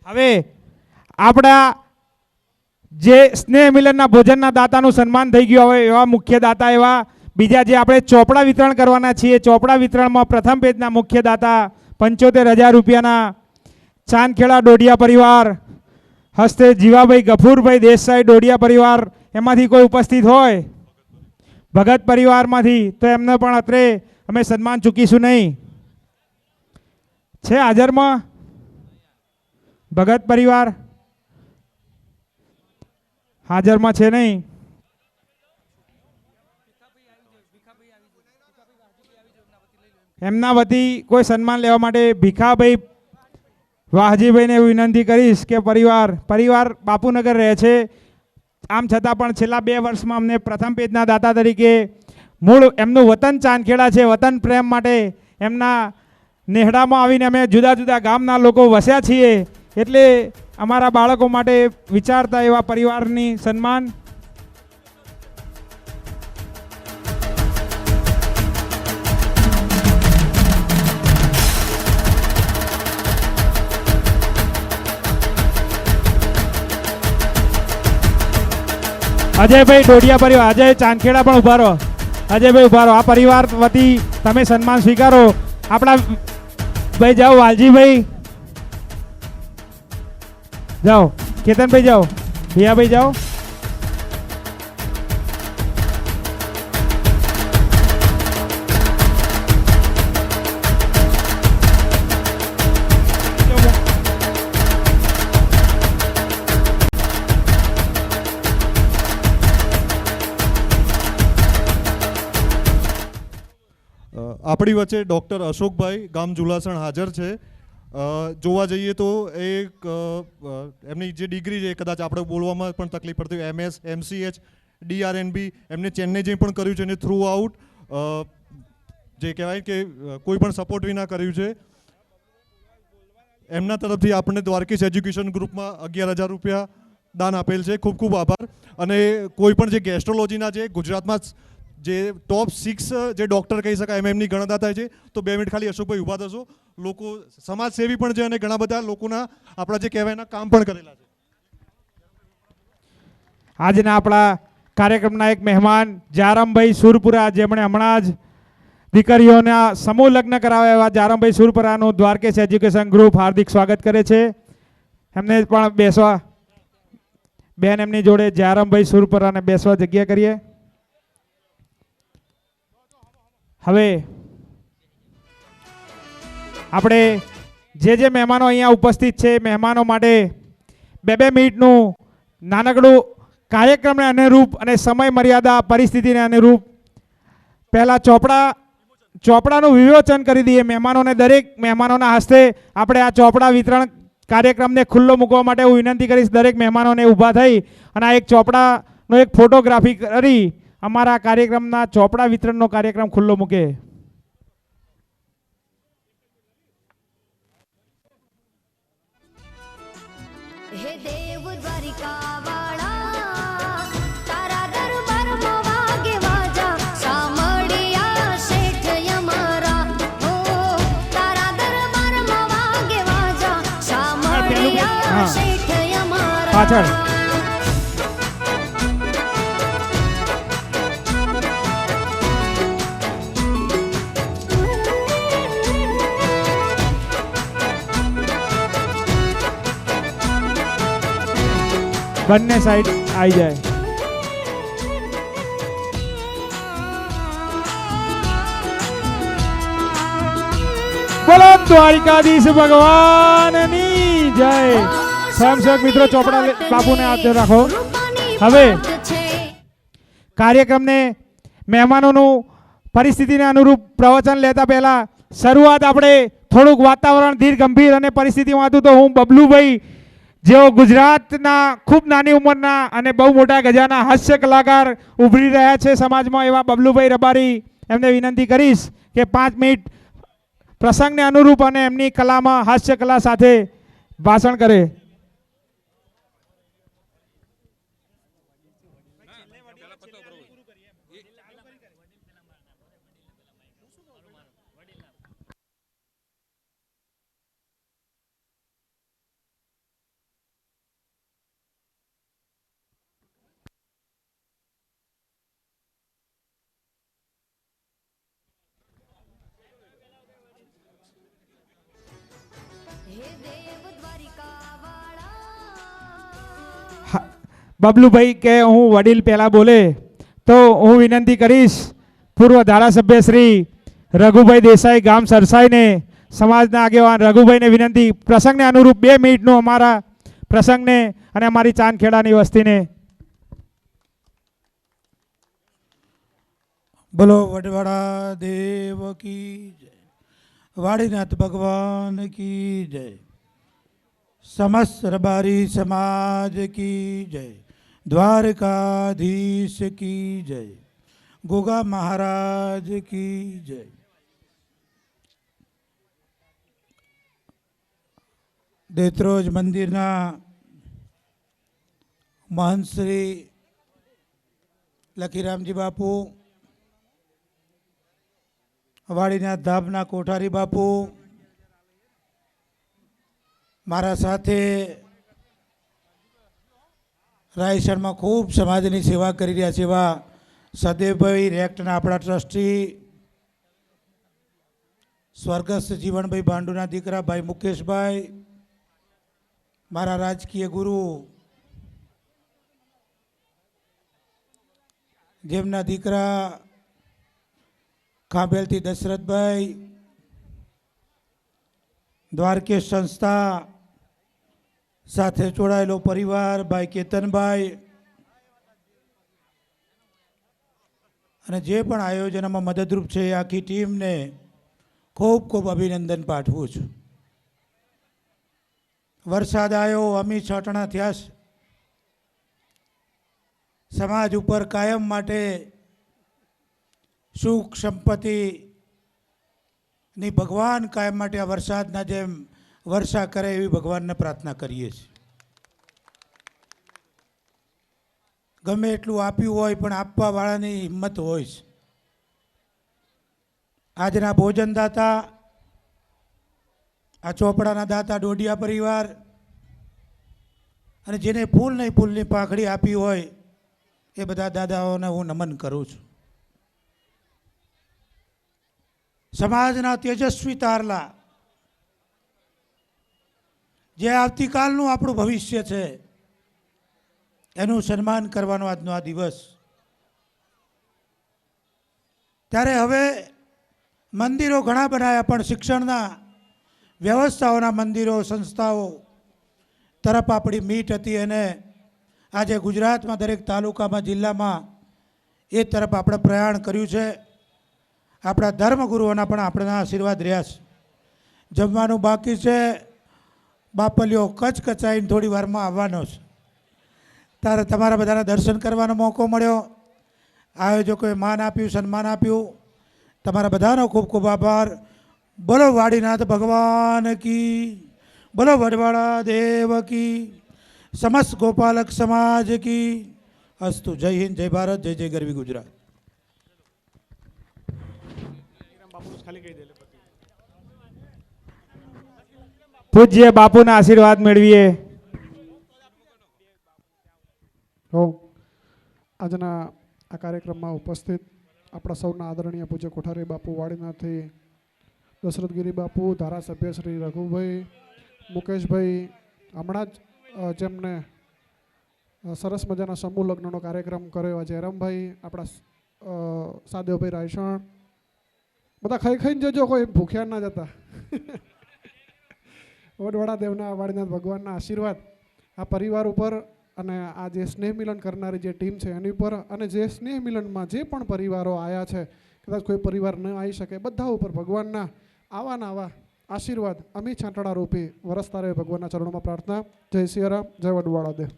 [SPEAKER 3] હવે આપણા જે સ્નેહ મિલનના ભોજનના દાતાનું સન્માન થઈ ગયું, હવે એવા મુખ્ય દાતા એવા બીજા જે આપણે ચોપડા વિતરણ કરવાના છીએ. ચોપડા વિતરણમાં પ્રથમ પેજના મુખ્ય દાતા 75,000 રૂપિયાના ચાંદખેડા ડોડિયા પરિવાર હસ્તે જીવાભાઈ ગફુરભાઈ દેસાઈ ડોડિયા પરિવાર, એમાંથી કોઈ ઉપસ્થિત હોય ભગત પરિવારમાંથી તો એમને પણ અત્રે અમે સન્માન ચૂકીશું નહીં. છે હાજરમાં ભગત પરિવાર? હાજરમાં છે નહીં. એમના વતી કોઈ સન્માન લેવા માટે ભીખાભાઈ વાહજીભાઈને એવું વિનંતી કરીશ કે પરિવાર બાપુનગર રહે છે, આમ છતાં પણ છેલ્લા 2 વર્ષમાં અમને પ્રથમ પેજના દાતા તરીકે, મૂળ એમનું વતન ચાંદખેડા છે, વતન પ્રેમ માટે એમના નેહડામાં આવીને અમે જુદા જુદા ગામના લોકો વસ્યા છીએ, એટલે અમારા બાળકો માટે વિચારતા એવા પરિવારની સન્માન. અજયભાઈ ડોડિયા પરિવાર, અજય ચાંદખેડા પણ ઉભા રહો. અજયભાઈ ઉભા રહો. આ પરિવાર વતી તમે સન્માન સ્વીકારો. આપણા ભાઈ જાઓ, વાલજીભાઈ જાઓ, કેતનભાઈ જાઓ, ભૈયાભાઈ જાઓ.
[SPEAKER 7] આપણી વચ્ચે ડૉક્ટર અશોકભાઈ ગામ જુલાસણ હાજર છે. જોવા જઈએ તો એક એમની જે ડિગ્રી છે કદાચ આપણે બોલવામાં પણ તકલીફ પડતી હોય, MS, MCH, DRNB એમને ચેન્નઈ જઈ પણ કર્યું છે અને થ્રુ આઉટ જે કહેવાય કે કોઈ પણ સપોર્ટ વિના કર્યું છે. એમના તરફથી આપણને દ્વારકેશ એજ્યુકેશન ગ્રુપમાં 11,000 રૂપિયા દાન આપેલ છે. ખૂબ ખૂબ આભાર. અને કોઈ પણ જે ગેસ્ટ્રોલોજીના જે ગુજરાતમાં જે ટોપ 6 જે ડૉક્ટર કહી શકાય એમની ગણના થાય છે, તો 2 મિનિટ ખાલી અશોકભાઈ ઊભા થશો. લોકો સમાજ સેવી પણ છે અને ઘણા બધા લોકોના આપણા જે કહેવાય એના કામ પણ કરેલા છે.
[SPEAKER 3] આજના આપણા કાર્યક્રમના એક મહેમાન જારમભાઈ સુરપુરા, જેમણે હમણાં જ દીકરીઓના સમૂહ લગ્ન કરાવ્યા એવા જારમભાઈ સુરપુરાનું દ્વારકેશ એજ્યુકેશન ગ્રુપ હાર્દિક સ્વાગત કરે છે. એમને પણ બેસવા, બેન એમની જોડે જારમભાઈ સુરપુરાને બેસવા જગ્યા કરીએ. હવે આપણે જે મહેમાનો અહીંયા ઉપસ્થિત છે, મહેમાનો માટે 2 મિનિટનું નાનકડું કાર્યક્રમને અનુરૂપ અને સમય મર્યાદા પરિસ્થિતિને અનુરૂપ પહેલાં ચોપડાનું વિવેચન કરી દઈએ મહેમાનોને. દરેક મહેમાનોના હસ્તે આપણે આ ચોપડા વિતરણ કાર્યક્રમને ખુલ્લો મૂકવા માટે હું વિનંતી કરીશ દરેક મહેમાનોને ઊભા થઈ અને આ એક ચોપડાનો એક ફોટોગ્રાફી કરી અમારા કાર્યક્રમના ચોપડા વિતરણનો કાર્યક્રમ ખુલ્લો મૂકે.
[SPEAKER 8] હે દેવ દ્વારિકા વાળા, તારા દરબારમાં વાગે વાજા, સામળિયા શેઠ અમારા. હો તારા દરબારમાં વાગે વાજા, સામળિયા શેઠ અમારા.
[SPEAKER 3] પાછળ બંને સાઈડ આવી જાય. બોલો દ્વારિકાધીશ ભગવાનની જય. સ્વયંસેવક મિત્રો ચોપડા બાપુને હાથ રાખો. હવે કાર્યક્રમને મહેમાનોનું પરિસ્થિતિને અનુરૂપ પ્રવચન લેતા પહેલા શરૂઆત આપણે થોડુંક વાતાવરણ ધીર ગંભીર અને પરિસ્થિતિમાં હતું, તો હું બબલુભાઈ જેઓ ગુજરાતના ખૂબ નાની ઉંમરના અને બહુ મોટા ગજાના હાસ્ય કલાકાર ઉભરી રહ્યા છે સમાજમાં, એવા બબલુભાઈ રબારી એમને વિનંતી કરીશ કે 5 મિનિટ પ્રસંગને અનુરૂપ અને એમની કલામાં હાસ્ય કલા સાથે ભાષણ કરે. બબલુભાઈ કે હું વડીલ પહેલાં બોલે, તો હું વિનંતી કરીશ પૂર્વ ધારાસભ્ય શ્રી રઘુભાઈ દેસાઈ ગામ સરસાઈને સમાજના આગેવાન રઘુભાઈને વિનંતી પ્રસંગને અનુરૂપ 2 મિનિટનું અમારા પ્રસંગને અને અમારી ચાંદખેડાની વસ્તીને.
[SPEAKER 9] બોલો વડવાડા દેવ કી જય, વાડીનાથ ભગવાન કી જય, સમસ્ત રબારી સમાજ કી જય, દ્વારકાધીશ કી જય, ગોગા મહારાજ કી જય. દેત્રોજ મંદિરના મહંત શ્રી લખીરામજી બાપુ, વાડીના ધામના કોઠારી બાપુ, મારા સાથે રાયસરમાં ખૂબ સમાજની સેવા કરી રહ્યા છે એવા સદેવભાઈ રેક્ટના આપણા ટ્રસ્ટી, સ્વર્ગસ્થ જીવનભાઈ ભાંડુના દીકરા ભાઈ મુકેશભાઈ, મારા રાજકીય ગુરુ જેમના દીકરા ખાંભેલથી દશરથભાઈ, દ્વારકેશ સંસ્થા સાથે જોડાયેલો પરિવાર ભાઈ કેતનભાઈ, અને જે પણ આયોજનમાં મદદરૂપ છે એ આખી ટીમને ખૂબ ખૂબ અભિનંદન પાઠવું છું. વરસાદ આવ્યો, અમી છાંટણા થયા છે. સમાજ ઉપર કાયમ માટે સુખ સંપત્તિની ભગવાન કાયમ માટે આ વરસાદના જેમ વર્ષા કરે એવી ભગવાનને પ્રાર્થના કરીએ છીએ. ગમે એટલું આપ્યું હોય પણ આપવાવાળાની હિંમત હોય છે. આજના ભોજનદાતા, આ ચોપડાના દાતા ડોડિયા પરિવાર, અને જેને ફૂલ નહીં ફૂલની પાંખડી આપી હોય એ બધા દાદાઓને હું નમન કરું છું. સમાજના તેજસ્વી તારલા, જે આવતીકાલનું આપણું ભવિષ્ય છે, એનું સન્માન કરવાનો આજનો આ દિવસ. ત્યારે હવે મંદિરો ઘણા બનાવ્યા, પણ શિક્ષણના વ્યવસ્થાઓના મંદિરો, સંસ્થાઓ તરફ આપણી મીટ હતી, અને આજે ગુજરાતમાં દરેક તાલુકામાં, જિલ્લામાં એ તરફ આપણે પ્રયાણ કર્યું છે. આપણા ધર્મગુરુઓના પણ આપણા આશીર્વાદ રહ્યા છે. જમવાનું બાકી છે, બાપલીઓ કચકચાઈને થોડી વારમાં આવવાનો છે. ત્યારે તમારા બધાના દર્શન કરવાનો મોકો મળ્યો. આયોજકોએ માન આપ્યું, સન્માન આપ્યું. તમારા બધાનો ખૂબ ખૂબ આભાર. બોલો વાડીનાથ ભગવાન કી, બોલો વડવાડા દેવ કી, સમસ્ત ગોપાલક સમાજ કી અસ્તુ. જય હિન્દ, જય ભારત, જય જય ગરવી ગુજરાત.
[SPEAKER 3] પૂજ્ય બાપુના આશીર્વાદ મેળવીએ.
[SPEAKER 10] આજના આ કાર્યક્રમમાં ઉપસ્થિત આપણા સૌના આદરણીય પૂજ્ય કોઠારી બાપુ, વાડીનાથથી દશરથગીરી બાપુ, ધારાસભ્ય શ્રી રઘુભાઈ, મુકેશભાઈ, હમણાં જ જેમને સરસ મજાના સમૂહ લગ્નનો કાર્યક્રમ કર્યો એવા જયરામભાઈ, આપણા સાદેવભાઈ રાયસણ, બધા ખાઈ ખાઈને જજો, કોઈ ભૂખ્યા ના જતા. વડવાડા દેવના, વાડીનાથ ભગવાનના આશીર્વાદ આ પરિવાર ઉપર, અને આ જે સ્નેહ મિલન કરનારી જે ટીમ છે એની ઉપર, અને જે સ્નેહ મિલનમાં જે પણ પરિવારો આવ્યા છે, કદાચ કોઈ પરિવાર ન આવી શકે, બધા ઉપર ભગવાનના આવા આવા આશીર્વાદ અમી છાંટણા રૂપી વરસતા રહે ભગવાનના ચરણોમાં પ્રાર્થના. જય સિયારામ, જય વડવાડા દેવ.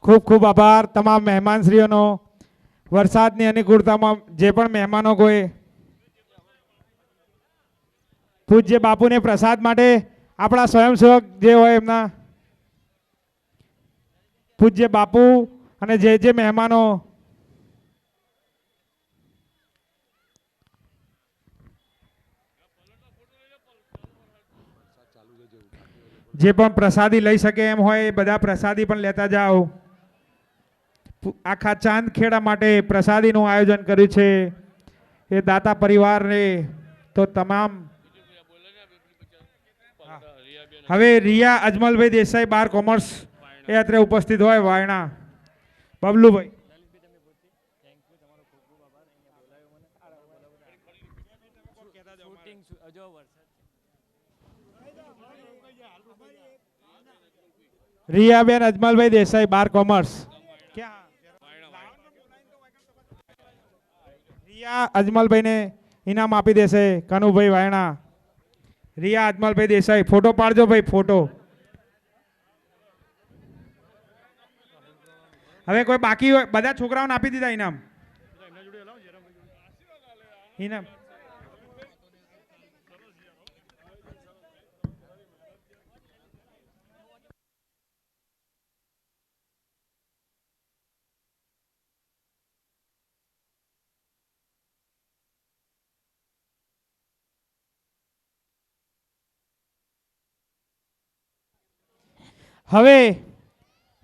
[SPEAKER 3] ખૂબ ખૂબ આભાર તમામ મહેમાનશ્રીઓનો. વરસાદની અનુકૂળતામાં જે પણ મહેમાનો કોઈ પૂજ્ય બાપુને પ્રસાદ માટે આપણા સ્વયંસેવક જે હોય એમના પૂજ્ય બાપુ અને જે મહેમાનો જે પણ પ્રસાદી લઈ શકે એમ હોય એ બધા પ્રસાદી પણ લેતા જાઓ. આખા ચાંદખેડા માટે પ્રસાદીનું આયોજન કર્યું છે એ દાતા પરિવારને. તો તમામ હવે રિયા અજમલભાઈ દેસાઈ, બાર કોમર્સ એ અત્રે ઉપસ્થિત હોય વાયણા બબલુભાઈ. રિયાબેન અજમલભાઈ દેસાઈ બાર કોમર્સ. રિયા અજમલભાઈને ઇનામ આપી દેશે કનુભાઈ વાયણા. રિયા અજમલભાઈ દેસાઈ ફોટો પાડજો ભાઈ ફોટો. હવે કોઈ બાકી હોય બધા છોકરાઓને આપી દીધા ઇનામ. ઇનામ હવે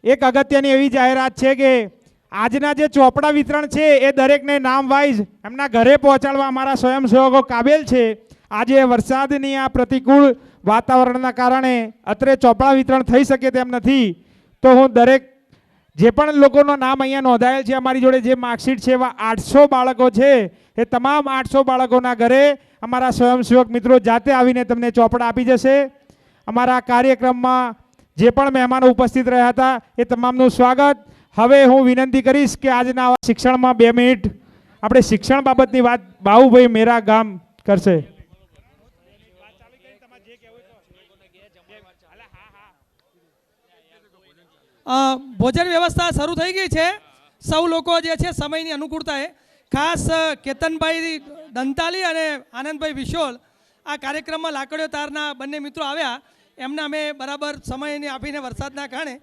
[SPEAKER 3] એક અગત્યની એવી જાહેરાત છે કે આજના જે ચોપડા વિતરણ છે એ દરેકને નામ વાઇઝ એમના ઘરે પહોંચાડવા અમારા સ્વયંસેવકો કાબેલ છે. આજે વરસાદની આ પ્રતિકૂળ વાતાવરણના કારણે અત્રે ચોપડા વિતરણ થઈ શકે તેમ નથી. તો હું દરેક જે પણ લોકોનું નામ અહીંયા નોંધાયેલ છે અમારી જોડે જે માર્કશીટ છે એવા 800 બાળકો છે એ તમામ 800 બાળકોના ઘરે અમારા સ્વયંસેવક મિત્રો જાતે આવીને તમને ચોપડા આપી જશે. અમારા કાર્યક્રમમાં જે પણ મહેમાનો ઉપસ્થિત રહ્યા હતા એ તમામનું સ્વાગત. હવે હું વિનંતી કરીશ કે આજના આવા શિક્ષણમાં 2 મિનિટ આપણે શિક્ષણ બાબતની વાત બાહુભાઈ મેરા ગામ કરશે.
[SPEAKER 11] ભોજન વ્યવસ્થા શરૂ થઈ ગઈ છે. સૌ લોકો જે છે સમયની અનુકૂળતાએ ખાસ કેતનભાઈ દંતાલી અને આનંદભાઈ વિશોલ આ કાર્યક્રમમાં લાકડીઓ તારના બંને મિત્રો આવ્યા. એમને અમે બરાબર સમયને આપીને વરસાદના કારણે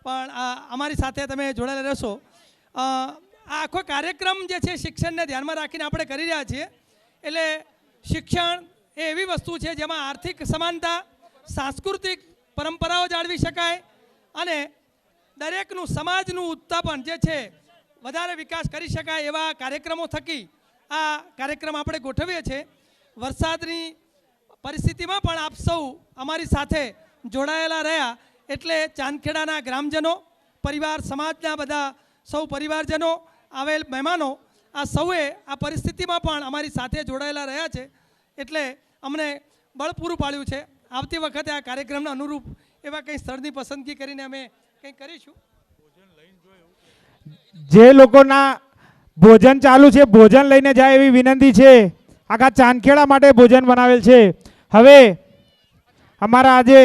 [SPEAKER 11] પણ અમારી સાથે તમે જોડાયેલા રહેશો. આ આખો કાર્યક્રમ જે છે શિક્ષણને ધ્યાનમાં રાખીને આપણે કરી રહ્યા છીએ. એટલે શિક્ષણ એ એવી વસ્તુ છે જેમાં આર્થિક સમાનતા, સાંસ્કૃતિક પરંપરાઓ જાળવી શકાય અને દરેકનું સમાજનું ઉત્થાપન જે છે વધારે વિકાસ કરી શકાય એવા કાર્યક્રમો થકી આ કાર્યક્રમ આપણે ગોઠવીએ છીએ. વરસાદની પરિસ્થિતિમાં પણ આપ સૌ અમારી સાથે જોડાયેલા રહ્યા એટલે ચાંદખેડાના ગ્રામજનો, પરિવાર સમાજના બધા સૌ પરિવારજનો, આવેલ મહેમાનો આ સૌએ આ પરિસ્થિતિમાં પણ અમારી સાથે જોડાયેલા રહ્યા છે એટલે અમને બળ પૂરું પાડ્યું છે. આવતી વખતે આ કાર્યક્રમના અનુરૂપ એવા કંઈ સ્થળની પસંદગી કરીને અમે કંઈક કરીશું.
[SPEAKER 3] જે લોકોના ભોજન ચાલુ છે ભોજન લઈને જાય એવી વિનંતી છે. આખા ચાંદખેડા માટે ભોજન બનાવેલ છે. હવે અમારા આજે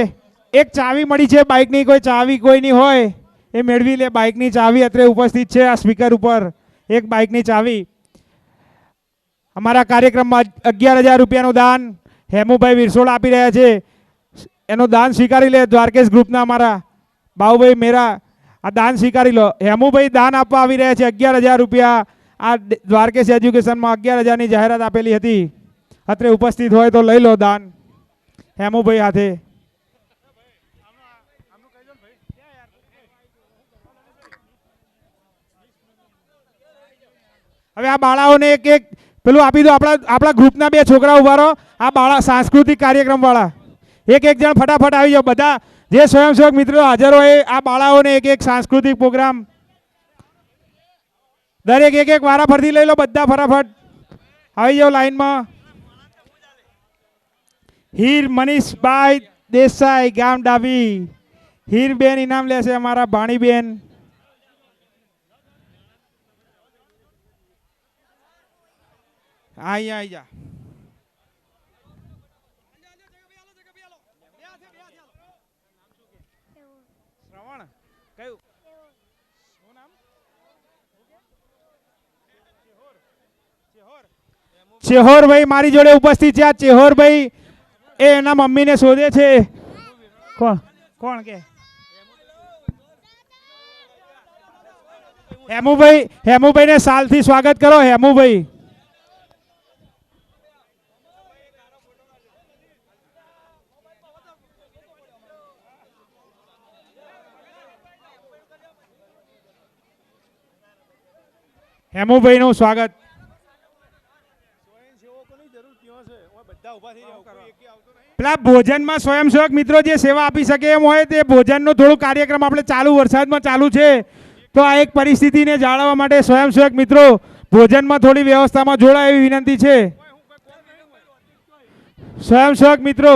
[SPEAKER 3] એક ચાવી મળી છે બાઇકની. કોઈ ચાવી કોઈની હોય એ મેળવી લે. બાઇકની ચાવી અત્રે ઉપસ્થિત છે આ સ્પીકર ઉપર. એક બાઇકની ચાવી. અમારા કાર્યક્રમમાં 11,000 રૂપિયાનું દાન હેમુભાઈ વિરસોડ આપી રહ્યા છે. એનું દાન સ્વીકારી લે. દ્વારકેશ ગ્રુપના અમારા બાહુભાઈ મેરા આ દાન સ્વીકારી લો. હેમુભાઈ દાન આપવા આવી રહ્યા છે 11,000 રૂપિયા. આ દ્વારકેશ એજ્યુકેશનમાં 11,000ની જાહેરાત આપેલી હતી. અત્રે ઉપસ્થિત હોય તો લઈ લો દાન હેમુભાઈ હાથે. હવે આ બાળાઓને એક એક પેલું આપી દો. આપણા ગ્રુપના 2 છોકરા ઉભા રહો. આ બાળા સાંસ્કૃતિક કાર્યક્રમ વાળા એક જણ ફટાફટ આવી જાઓ. બધા જે સ્વયંસેવક મિત્રો હાજર હોય આ બાળાઓને એક સાંસ્કૃતિક પ્રોગ્રામ દરેક એક વારા ફરતી લઈ લો. બધા ફટાફટ આવી જાઓ લાઈનમાં. હીર મનીષભાઈ દેસાઈ ગામ ડાબી. હીરબેન ઇનામ લેશે અમારા ભાણીબેન. અહીંયા આવી જા. શ્રવણ કયું શું નામ? ચેહોરભાઈ મારી જોડે ઉપસ્થિત છે. આ ચેહોરભાઈ એ એના મમ્મીને શોધે છે. કોણ કોણ કે હેમુભાઈને સાલથી સ્વાગત કરો. હેમુભાઈ હેમુભાઈનું સ્વાગત. પેલા ભોજનમાં સ્વયંસેવક મિત્રો જે સેવા આપી શકે એમ હોય તે ભોજનનો થોડું કાર્યક્રમ આપણે ચાલુ વરસાદમાં ચાલુ છે તો આ એક પરિસ્થિતિને જાળવવા માટે સ્વયંસેવક મિત્રો ભોજનમાં થોડી વ્યવસ્થામાં જોડાય એવી વિનંતી છે. સ્વયંસેવક મિત્રો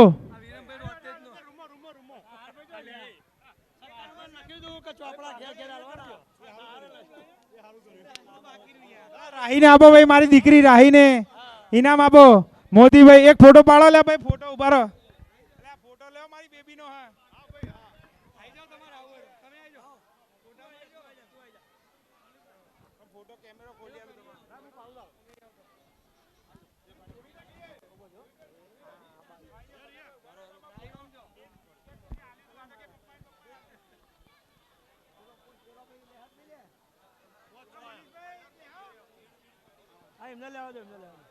[SPEAKER 3] રાહીને આપો ભાઈ, મારી દીકરી રાહીને ઇનામ આપો. મોદીભાઈ એક ફોટો પાડો. લે ભાઈ ફોટો ઉભા રહો. ફોટો લેવો મારી બેબીનો. હા ફોટો કેમેરો ખોલી આપો.
[SPEAKER 6] એમને લેવા દો, એમને લેવા દો.